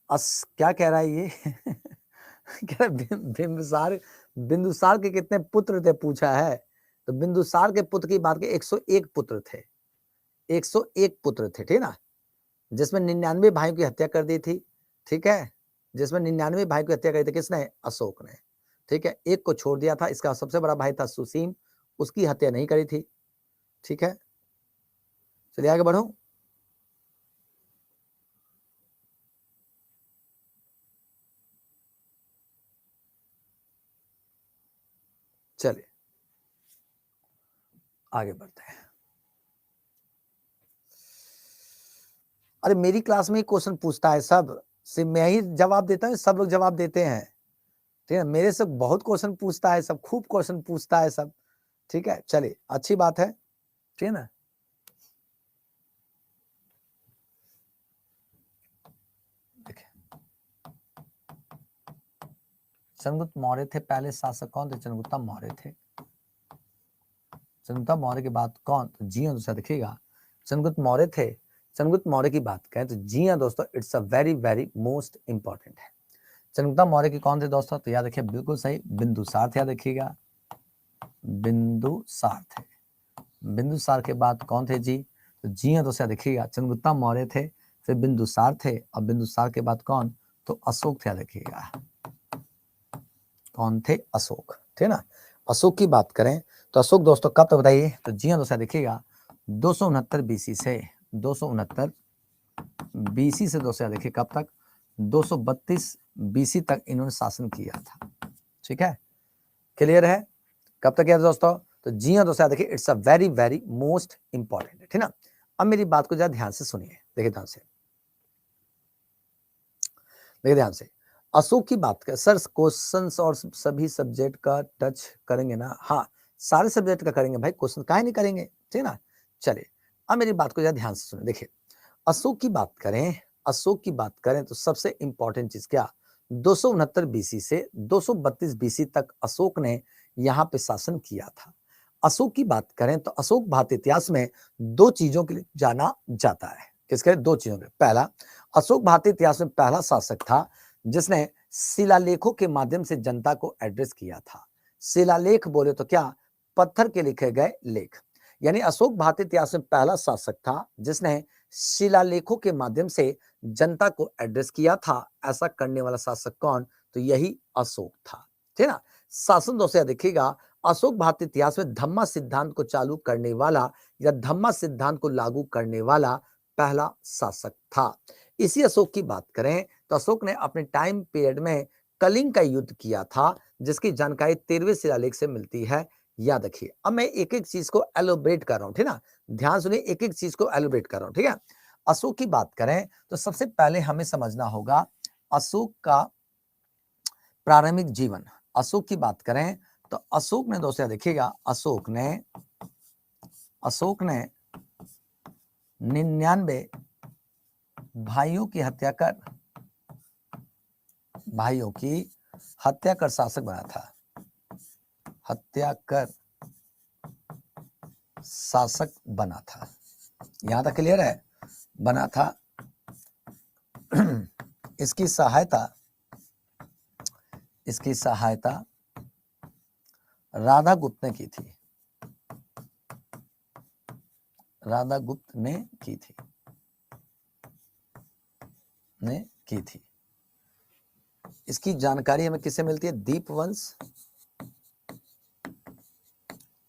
क्या कह रहा है ये कह रहा है बिंदुसार, बिंदुसार के कितने पुत्र थे पूछा है, तो बिंदुसार के पुत्र की बात की 101 पुत्र थे, 101 पुत्र थे, ठीक ना, जिसमें 99 भाइयों की हत्या कर दी थी, ठीक है, जिसमें 99 भाई की हत्या करी थी किसने, अशोक ने, ठीक है। एक को छोड़ दिया था, इसका सबसे बड़ा भाई था सुसीम, उसकी हत्या नहीं करी थी, ठीक है। चलिए आगे बढ़ो, चलिए आगे बढ़ते हैं। अरे मेरी क्लास में क्वेश्चन पूछता है सब, सिर्फ मैं ही जवाब देता हूँ, सब लोग जवाब देते हैं, ठीक है, मेरे से बहुत क्वेश्चन पूछता है सब, खूब क्वेश्चन पूछता है सब, ठीक है। चलिए अच्छी बात है, ठीक है ना। चंद्रगुप्त मौर्य थे पहले शासक, कौन थे, चंद्रगुप्ता मौर्य थे। चंद्रगुप्ता मौर्य की बात कौन, तो जी हाँ दोस्तों देखिएगा, चंद्रगुप्त मौर्य थे। चंद्रगुप्त मौर्य की बात करें तो जी हाँ दोस्तों, it's a very very most important है। चंद्रगुप्ता मौर्य के कौन थे दोस्तों, तो याद रखिए बिल्कुल सही, बिंदुसार थे, याद रखिएगा, बिंदुसार थे। बिंदुसार के बाद कौन थे जी, तो जी हाँ दोस्तों देखिएगा, चंद्रगुप्ता मौर्य थे, फिर बिंदुसार थे, और बिंदुसार के बाद कौन, तो अशोक थे, याद रखिएगा, कौन थे, अशोक थे ना। अशोक की बात करें तो अशोक दोस्तों कब तक बताइए, तो जी हाँ दोस्तों देखिएगा 269 बीसी से, 269 बीसी से दोस्तों देखिए कब तक, 232 बीसी तक इन्होंने शासन किया था, ठीक है, क्लियर है। कब तक किया दोस्तों, तो जी हाँ दोस्तों देखिए, it's a very very most important है, ठीक ना। अब मेरी बात को जरा ध्यान से सुनिए, देखिए ध्यान से, देखिए ध्यान से। अशोक की बात कर सर, क्वेश्चंस और सभी सब्जेक्ट का टच करेंगे ना, हाँ सारे सब्जेक्ट का करेंगे भाई, क्वेश्चन काहे नहीं करेंगे, ठीक ना। चलिए अब मेरी बात को जरा ध्यान से सुनिए, देखिए अशोक की बात करें, अशोक की बात करें तो सबसे इंपॉर्टेंट चीज क्या, 269 बीसी से 232 बीसी तक अशोक ने यहाँ पे शासन किया था। अशोक की बात करें तो अशोक भारतीय इतिहास में दो चीजों के लिए जाना जाता है, किसके लिए, दो चीजों के लिए। पहला, अशोक भारतीय इतिहास में पहला शासक था जिसने शिलालेखों के माध्यम से जनता को एड्रेस किया था। शिलालेख बोले तो क्या, पत्थर के लिखे गए लेख, यानी अशोक भारतीय इतिहास में पहला शासक था जिसने शिलालेखों के माध्यम से जनता को एड्रेस किया था। ऐसा करने वाला शासक कौन, तो यही अशोक था, ठीक है ना। शासन दोस्तों देखिएगा, अशोक भारतीय इतिहास में धम्मा सिद्धांत को चालू करने वाला या धम्मा सिद्धांत को लागू करने वाला पहला शासक था। इसी अशोक की बात करें तो अशोक ने अपने टाइम पीरियड में कलिंग का युद्ध किया था, जिसकी जानकारी 13वें शिलालेख से मिलती है। याद रखिए, अब मैं एक एक चीज को एलोबरेट कर रहा हूं, ठीक ना, ध्यान सुनिए, एक एक चीज को एलोबरेट कर रहा हूं, ठीक है। अशोक की बात करें तो सबसे पहले हमें समझना होगा अशोक का प्रारंभिक जीवन। अशोक की बात करें तो अशोक ने दोस्तों देखिएगा, अशोक ने 99 भाइयों की हत्या कर शासक बना था। हत्या कर शासक बना था। यहां तक क्लियर है? बना था। इसकी सहायता राधा गुप्त ने की थी। राधा गुप्त ने की थी। इसकी जानकारी हमें किससे मिलती है? दीपवंश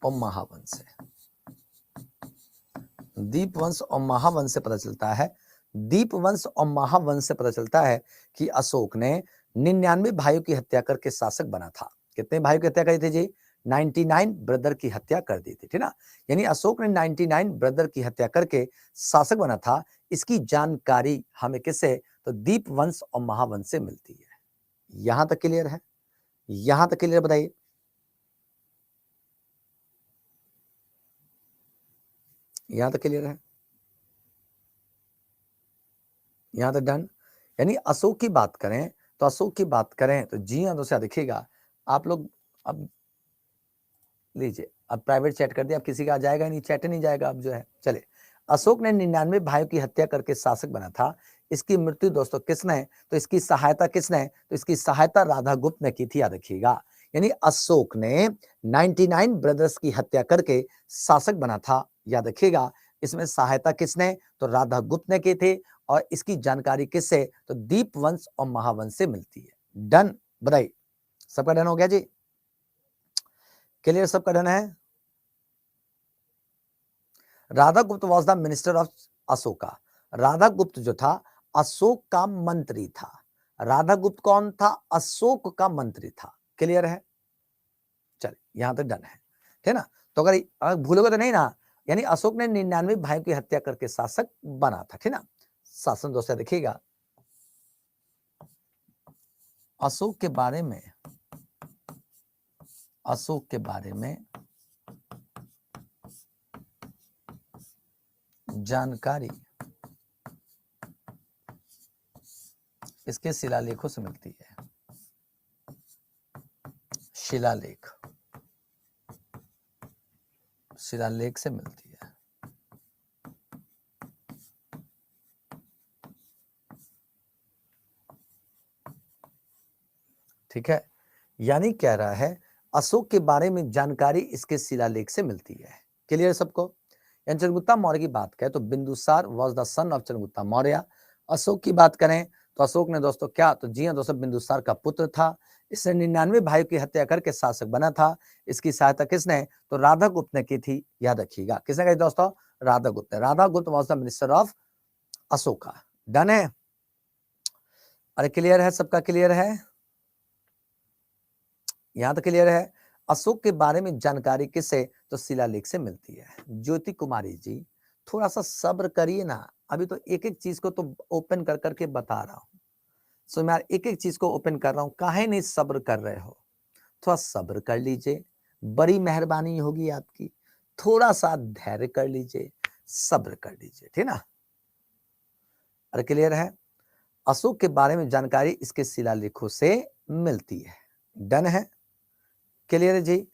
और महावंश से। दीपवंश और महावंश से पता चलता है, दीपवंश और महावंश से पता चलता है कि अशोक ने 99 भाइयों की हत्या करके शासक बना था। कितने भाइयों की हत्या करी थी जी? 99 ब्रदर की हत्या कर दी थी, ठीक ना। यानी अशोक ने 99 ब्रदर की हत्या करके शासक बना था। इसकी जानकारी हमें किससे? तो दीपवंश और महावंश से मिलती है। यहां तक क्लियर है? यहां तक क्लियर बताइए। यहां तक क्लियर है? यहां तक डन? यानी अशोक की बात करें तो जी हाँ दोस्तों देखिएगा, आप लोग अब लीजिए, अब प्राइवेट चैट कर दिया, अब किसी का आ जाएगा नहीं, चैट नहीं जाएगा अब जो है। चले, अशोक ने 99 भाइयों की हत्या करके शासक बना था। इसकी मृत्यु दोस्तों किसने? तो इसकी सहायता किसने? तो इसकी सहायता राधा गुप्त ने की थी। याद रखिएगा, यानी अशोक ने 99 ब्रदर्स की हत्या करके शासक बना था। याद रखिएगा, इसमें सहायता किसने? तो राधा गुप्त ने की थी। और इसकी जानकारी किससे? तो दीपवंश और महावंश से मिलती है। डन? बताइए, सबका डन हो गया जी? क्लियर? सबका डन है? राधा गुप्त was the minister of Ashoka. Radha गुप्त जो था अशोक का मंत्री था। राधा गुप्त कौन था? अशोक का मंत्री था। क्लियर है? चलिए, यहां तक डन है, ठीक ना। तो अगर भूलोगे तो नहीं ना, यानी अशोक ने 99 भाइयों की हत्या करके शासक बना था, ठीक ना। शासन दोस्तों देखिएगा, अशोक के बारे में जानकारी इसके शिलालेखों से मिलती है। शिलालेख से मिलती है। ठीक है, यानी कह रहा है अशोक के बारे में जानकारी इसके शिलालेख से मिलती है। क्लियर सबको? चंद्रगुप्ता मौर्य की बात करें तो Bindusara was the son of Chandragupta Maurya. Ashoka की बात करें तो अशोक ने दोस्तों क्या? तो जी हाँ दोस्तों, बिंदुसार का पुत्र था। इसने 99 भाइयों की हत्या करके शासक बना था। इसकी सहायता किसने? तो राधा गुप्त ने की थी। याद रखिएगा, किसने कही दोस्तों? राधा गुप्त ने। राधा गुप्त was the minister of Ashoka. Done है? अरे क्लियर है? सबका क्लियर है? यहां तक क्लियर है? अशोक के बारे में जानकारी किससे? तो शिलालेख से मिलती है। ज्योति कुमारी जी, थोड़ा सा सब्र करिए ना, अभी तो एक एक चीज को तो ओपन कर करके बता रहा हूं। सो मैं एक एक चीज को ओपन कर रहा हूं, काहे नहीं सब्र कर रहे हो? थोड़ा सब्र कर लीजिए, बड़ी मेहरबानी होगी आपकी। थोड़ा सा धैर्य कर लीजिए, सब्र कर लीजिए, ठीक ना। अरे क्लियर है? अशोक के बारे में जानकारी इसके शिलालेखों से मिलती है। डन है? क्लियर है जी?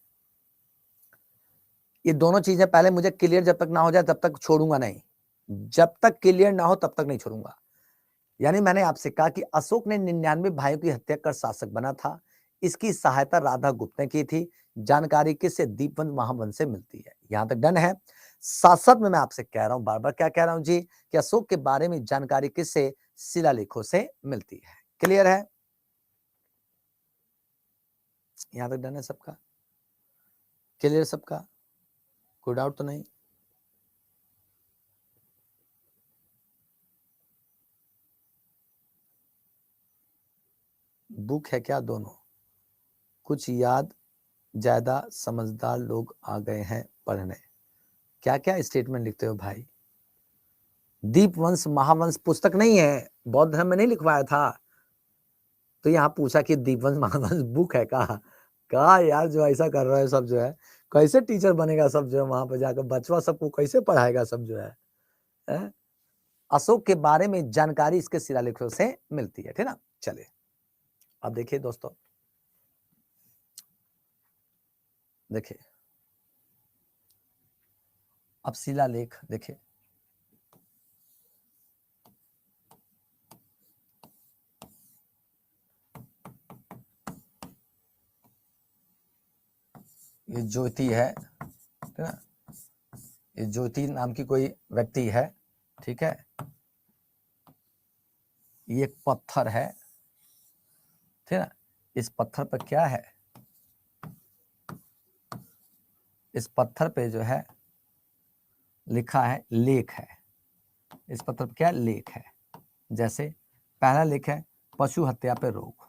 ये दोनों चीजें पहले मुझे क्लियर जब तक ना हो जाए तब तक छोड़ूंगा नहीं। जब तक क्लियर ना हो तब तक नहीं छोड़ूंगा। यानी मैंने आपसे कहा कि अशोक ने 99 भाइयों की हत्या कर शासक बना था। इसकी सहायता राधा गुप्त ने की थी। जानकारी किससे? दीपवंश महावंश से मिलती है। यहां तक डन है? साथ साथ में मैं आपसे कह रहा हूं, बार बार क्या कह रहा हूं जी, कि अशोक के बारे में जानकारी किससे? शिलालेखों से मिलती है। क्लियर है? यहां तक डन है सबका? क्लियर सबका? कोई डाउट तो नहीं? बुक है क्या दोनों? कुछ याद ज्यादा समझदार लोग आ गए हैं पढ़ने। क्या क्या स्टेटमेंट लिखते हो भाई? दीपवंश महावंश पुस्तक नहीं है, बौद्ध धर्म में नहीं लिखवाया था। तो यहाँ पूछा कि दीपवंश महावंश बुक है कहा यार, जो ऐसा कर रहा है सब जो है, कैसे टीचर बनेगा सब जो है, वहां पर जाकर बचवा सबको कैसे पढ़ाएगा सब जो है? अशोक के बारे में जानकारी इसके शिलालेखों से मिलती है, ठीक ना। चलिए अब देखिए दोस्तों, देखिए अब शिलालेख देखिए, ये ज्योति है, ठीक ना, ये ज्योति नाम की कोई व्यक्ति है, ठीक है। ये एक पत्थर है, ठीक ना। इस पत्थर पर क्या है? इस पत्थर पे जो है लिखा है लेख है। इस पत्थर पे क्या लेख है? जैसे पहला लेख है पशु हत्या पर रोक,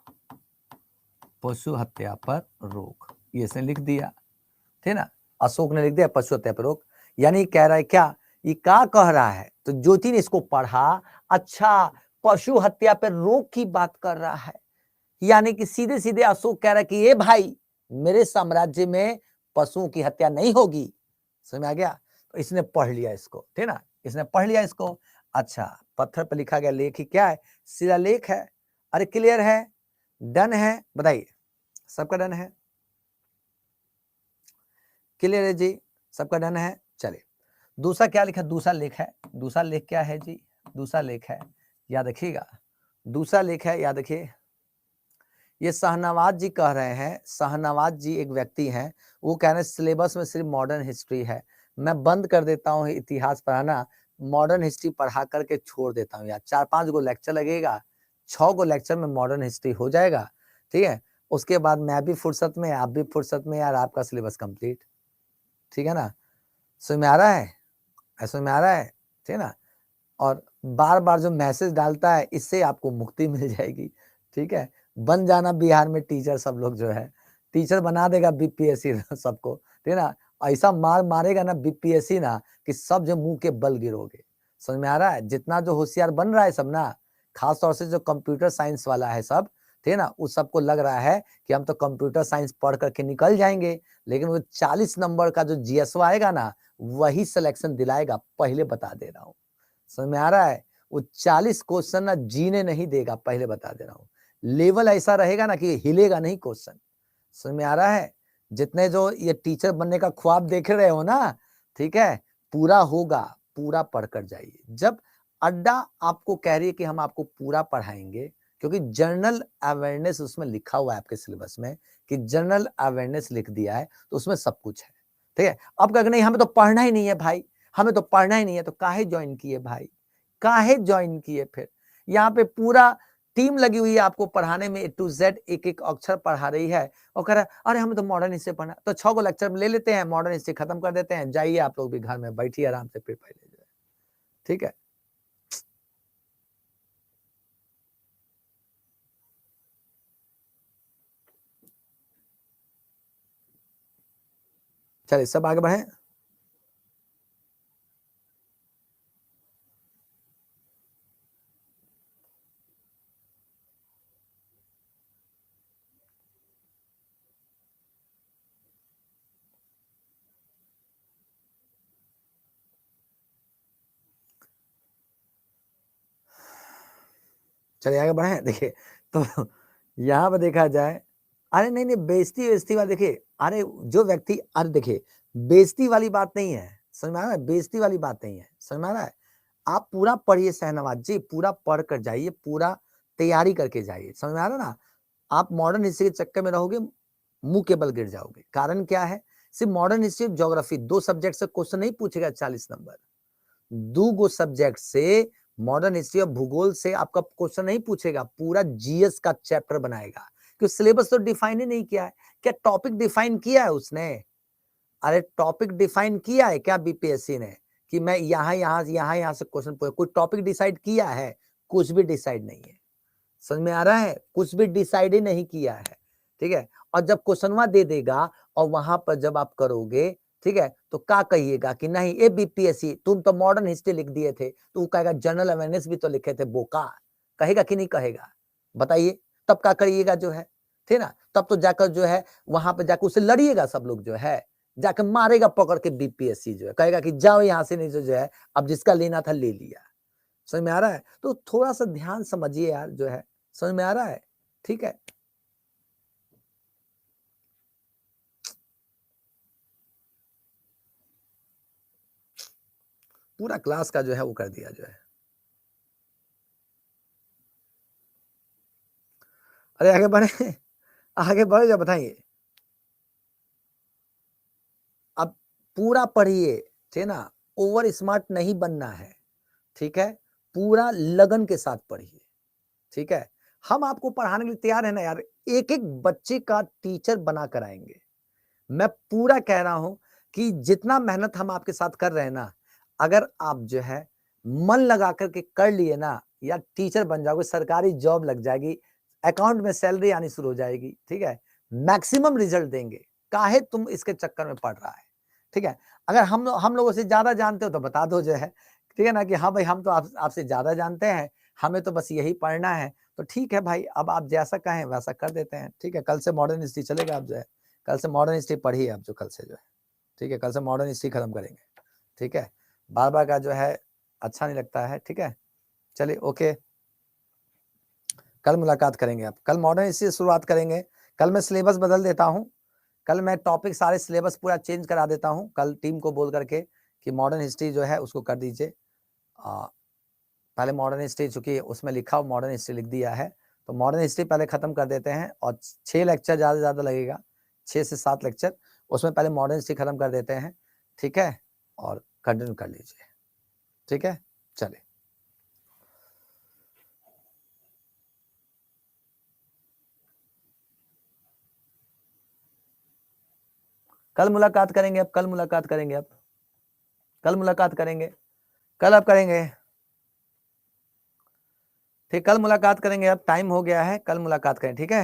पशु हत्या पर रोक, ये इसने लिख दिया, ठीक ना। अशोक ने लिख दिया पशु हत्या पर रोक, यानी कह रहा है क्या, ये क्या कह रहा है? तो ज्योति ने इसको पढ़ा, अच्छा पशु हत्या पर रोक की बात कर रहा है, यानी कि सीधे सीधे अशोक कह रहा है कि ये भाई, मेरे साम्राज्य में पशुओं की हत्या नहीं होगी। समझ में आ गया? तो इसने पढ़ लिया इसको, ठीक ना, इसने पढ़ लिया इसको। अच्छा, पत्थर पर लिखा गया लेख ही क्या है? शिलालेख है। अरे क्लियर है, डन है, बताइए सबका डन है? क्लियर है जी, सबका डन है। चलिए दूसरा क्या लिखा? दूसरा लेख है। दूसरा लेख क्या है जी? दूसरा लेख है, याद रखिएगा, दूसरा लेख है, याद रखिए। ये शाहनवाज जी कह रहे हैं, शाहनवाज जी एक व्यक्ति हैं, वो कह रहे हैं सिलेबस में सिर्फ मॉडर्न हिस्ट्री है, मैं बंद कर देता हूँ इतिहास पढ़ाना, मॉडर्न हिस्ट्री पढ़ा करके छोड़ देता हूँ यार। 4-5 गो लेक्चर लगेगा, 6 गो लेक्चर में मॉडर्न हिस्ट्री हो जाएगा, ठीक है। उसके बाद मैं भी फुर्सत में, आप भी फुर्सत में, यार आपका सिलेबस कंप्लीट, ठीक है ना। समझ में आ रहा है? ऐसा में आ रहा है, ठीक है ना। और बार बार जो मैसेज डालता है, इससे आपको मुक्ति मिल जाएगी, ठीक है। बन जाना बिहार में टीचर, सब लोग जो है टीचर बना देगा बीपीएससी सबको, ठीक है ना। ऐसा मार मारेगा ना बीपीएससी ना, कि सब जो मुंह के बल गिरोगे। समझ में आ रहा है? जितना जो होशियार बन रहा है सब ना, खास तौर से जो कंप्यूटर साइंस वाला है सब, ठीक है ना, उस सबको लग रहा है कि हम तो कंप्यूटर साइंस पढ़ करके निकल जाएंगे, लेकिन वो 40 नंबर का जो जीएसओ आएगा ना, वही सिलेक्शन दिलाएगा, पहले बता दे रहा हूँ। समझ में आ रहा है? वो 40 क्वेश्चन ना जीने नहीं देगा, पहले बता दे रहा हूँ। लेवल ऐसा रहेगा ना कि हिलेगा नहीं क्वेश्चन। समझ में आ रहा है? जितने जो ये टीचर बनने का ख्वाब देख रहे हो ना, ठीक है, पूरा होगा, पूरा पढ़कर जाइए। जब अड्डा आपको कह रही है कि हम आपको पूरा पढ़ाएंगे, क्योंकि जनरल अवेयरनेस उसमें लिखा हुआ है आपके सिलेबस में, कि जनरल अवेयरनेस लिख दिया है, तो उसमें सब कुछ है, ठीक है। अब कह नहीं हमें तो पढ़ना ही नहीं है भाई, हमें तो पढ़ना ही नहीं है, तो काहे ज्वाइन किए भाई, काहे ज्वाइन किए? फिर यहाँ पे पूरा टीम लगी हुई है आपको पढ़ाने में, ए टू जेड एक एक अक्षर पढ़ा रही है, और कह रहा है अरे हमें तो मॉडर्न हिस्ट्री पढ़ना, तो 6 गो लेक्चर ले लेते हैं, मॉडर्न हिस्ट्री खत्म कर देते हैं, जाइए आप लोग भी घर में बैठिए आराम से, फिर पहले जो है, ठीक है। चलिए सब आगे बढ़े। चलिए आगे बढ़े। देखिए तो यहाँ पर देखा जाए, अरे नहीं नहीं, बेइज्जती बेइज्जती वाली देखिए, अरे जो व्यक्ति, अरे देखिए बेइज्जती वाली बात नहीं है, समझ में आ रहा है? बेइज्जती वाली बात नहीं है, समझ में आ रहा है? आप पूरा पढ़िए शहनवाज जी, पूरा पढ़ कर जाइए, पूरा तैयारी करके जाइए, समझ में आ रहा है ना। आप मॉडर्न हिस्ट्री के चक्कर में रहोगे, मुंह के बल गिर जाओगे। कारण क्या है? सिर्फ मॉडर्न हिस्ट्री, ज्योग्राफी, 2 सब्जेक्ट से क्वेश्चन नहीं पूछेगा 40 नंबर, 2 गो सब्जेक्ट से, मॉडर्न हिस्ट्री और भूगोल से आपका क्वेश्चन नहीं पूछेगा, पूरा जीएस का चैप्टर बनाएगा, क्योंकि सिलेबस तो डिफाइन ही नहीं किया है। क्या टॉपिक डिफाइन किया है उसने? अरे टॉपिक डिफाइन किया है क्या बीपीएससी ने कि मैं यहाँ से क्वेश्चन पूछे? कोई टॉपिक डिसाइड किया है? कुछ भी डिसाइड नहीं है। समझ में आ रहा है? कुछ भी डिसाइड ही नहीं किया है, ठीक है। और जब क्वेश्चनवा दे देगा और वहां पर जब आप करोगे, ठीक है, तो क्या कहिएगा कि नहीं ए बीपीएससी तुम तो मॉडर्न हिस्ट्री लिख दिए थे, तो वो कहेगा जनरल अवेयरनेस भी तो लिखे थे बोका। कहेगा कि नहीं कहेगा? बताइए। तब क्या करिएगा जो है, ठीक ना? तब तो जाकर जो है वहां पर जाकर उससे लड़िएगा, सब लोग जो है जाकर मारेगा पकड़ के बीपीएससी जो है, कहेगा कि जाओ यहाँ से, नहीं जो है अब जिसका लेना था ले लिया। समझ में आ रहा है? तो थोड़ा सा ध्यान समझिए यार जो है, समझ में आ रहा है? ठीक है। पूरा क्लास का जो है वो कर दिया जो है। अरे आगे बढ़े, आगे बढ़े जो बताइए। अब पूरा पढ़िए, ठीक ना? ओवर स्मार्ट नहीं बनना है, ठीक है। पूरा लगन के साथ पढ़िए, ठीक है। हम आपको पढ़ाने के लिए तैयार है ना यार, एक एक बच्चे का टीचर बना कर आएंगे। मैं पूरा कह रहा हूं कि जितना मेहनत हम आपके साथ कर रहे हैं ना, अगर आप जो है मन लगा करके कर लिए ना, या टीचर बन जाओगे, सरकारी जॉब लग जाएगी, अकाउंट में सैलरी आनी शुरू हो जाएगी, ठीक है। मैक्सिमम रिजल्ट देंगे। काहे तुम इसके चक्कर में पड़ रहा है, ठीक है। अगर हम लोगों से ज्यादा जानते हो तो बता दो जो है, ठीक है ना, कि हाँ भाई हम तो आपसे ज्यादा जानते हैं, हमें तो बस यही पढ़ना है। तो ठीक है भाई, अब आप जैसा कहें वैसा कर देते हैं, ठीक है। कल से मॉडर्न हिस्ट्री चलेगा, आप जो है कल से मॉडर्न हिस्ट्री पढ़िए आप जो कल से जो है, ठीक है। कल से मॉडर्न हिस्ट्री खत्म करेंगे, ठीक है। बार बार का जो है अच्छा नहीं लगता है, ठीक है। चलिए ओके, कल मुलाकात करेंगे। आप कल मॉडर्न हिस्ट्री से शुरुआत करेंगे। कल मैं सिलेबस बदल देता हूँ, कल मैं टॉपिक सारे सिलेबस पूरा चेंज करा देता हूँ। कल टीम को बोल करके कि मॉडर्न हिस्ट्री जो है उसको कर दीजिए। पहले मॉडर्न हिस्ट्री, चूंकि उसमें लिखा हो मॉडर्न हिस्ट्री लिख दिया है, तो मॉडर्न हिस्ट्री पहले खत्म कर देते हैं। और 6 लेक्चर ज़्यादा से ज़्यादा लगेगा, 6 से 7 लेक्चर, उसमें पहले मॉडर्न हिस्ट्री खत्म कर देते हैं, ठीक है। और कंटिन्यू कर लीजिए, ठीक है। चलिए कल मुलाकात करेंगे, अब कल मुलाकात करेंगे, अब कल मुलाकात करेंगे, कल अब करेंगे, ठीक। कल मुलाकात करेंगे, अब टाइम हो गया है, कल मुलाकात करें, ठीक है।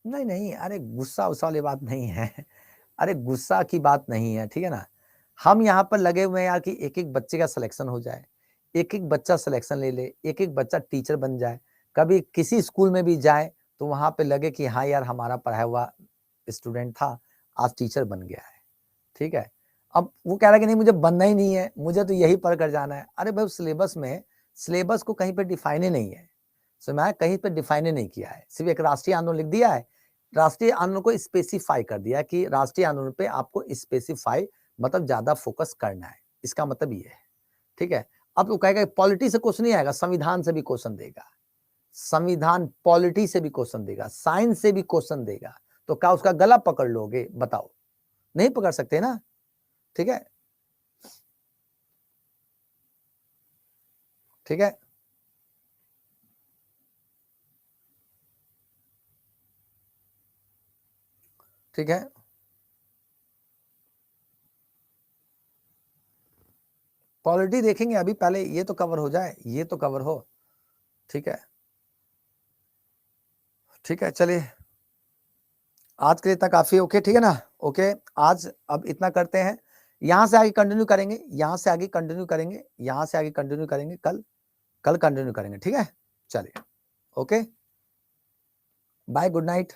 नहीं नहीं, अरे गुस्सा उस्सा वाली बात नहीं है। अरे गुस्सा की बात नहीं है, ठीक है ना। हम यहाँ पर लगे हुए हैं यार कि एक एक बच्चे का सिलेक्शन हो जाए, एक एक बच्चा सिलेक्शन ले ले, एक एक बच्चा टीचर बन जाए। कभी किसी स्कूल में भी जाए तो वहां पे लगे कि हाँ यार हमारा पढ़ा हुआ स्टूडेंट था, आज टीचर बन गया है, ठीक है। अब वो कह रहा है कि नहीं मुझे बनना ही नहीं है, मुझे तो यही पढ़ कर जाना है। अरे भाई सिलेबस में, सिलेबस को कहीं पे डिफाइन ही नहीं है, मैं कहीं पे डिफाइन ही नहीं किया है। सिर्फ एक राष्ट्रीय आंदोलन लिख दिया है, राष्ट्रीय आंदोलन को स्पेसिफाई कर दिया कि राष्ट्रीय आंदोलन पे आपको स्पेसिफाई मतलब ज्यादा फोकस करना है, इसका मतलब ये है, ठीक है। अब वो कहेगा पॉलिटी से क्वेश्चन नहीं आएगा, संविधान से भी क्वेश्चन देगा, संविधान पॉलिटी से भी क्वेश्चन देगा, साइंस से भी क्वेश्चन देगा। तो क्या उसका गला पकड़ लोगे? बताओ, नहीं पकड़ सकते ना, ठीक है, ठीक है। ठीक है, पॉलिटी देखेंगे, अभी पहले ये तो कवर हो जाए, ये तो कवर हो, ठीक है, ठीक है। चलिए आज के लिए इतना काफी, ओके, ठीक है ना, ओके। आज अब इतना करते हैं, यहां से आगे कंटिन्यू करेंगे, यहां से आगे कंटिन्यू करेंगे, यहां से आगे कंटिन्यू करेंगे, कल कल कंटिन्यू करेंगे, ठीक है। चलिए ओके, बाय, गुड नाइट।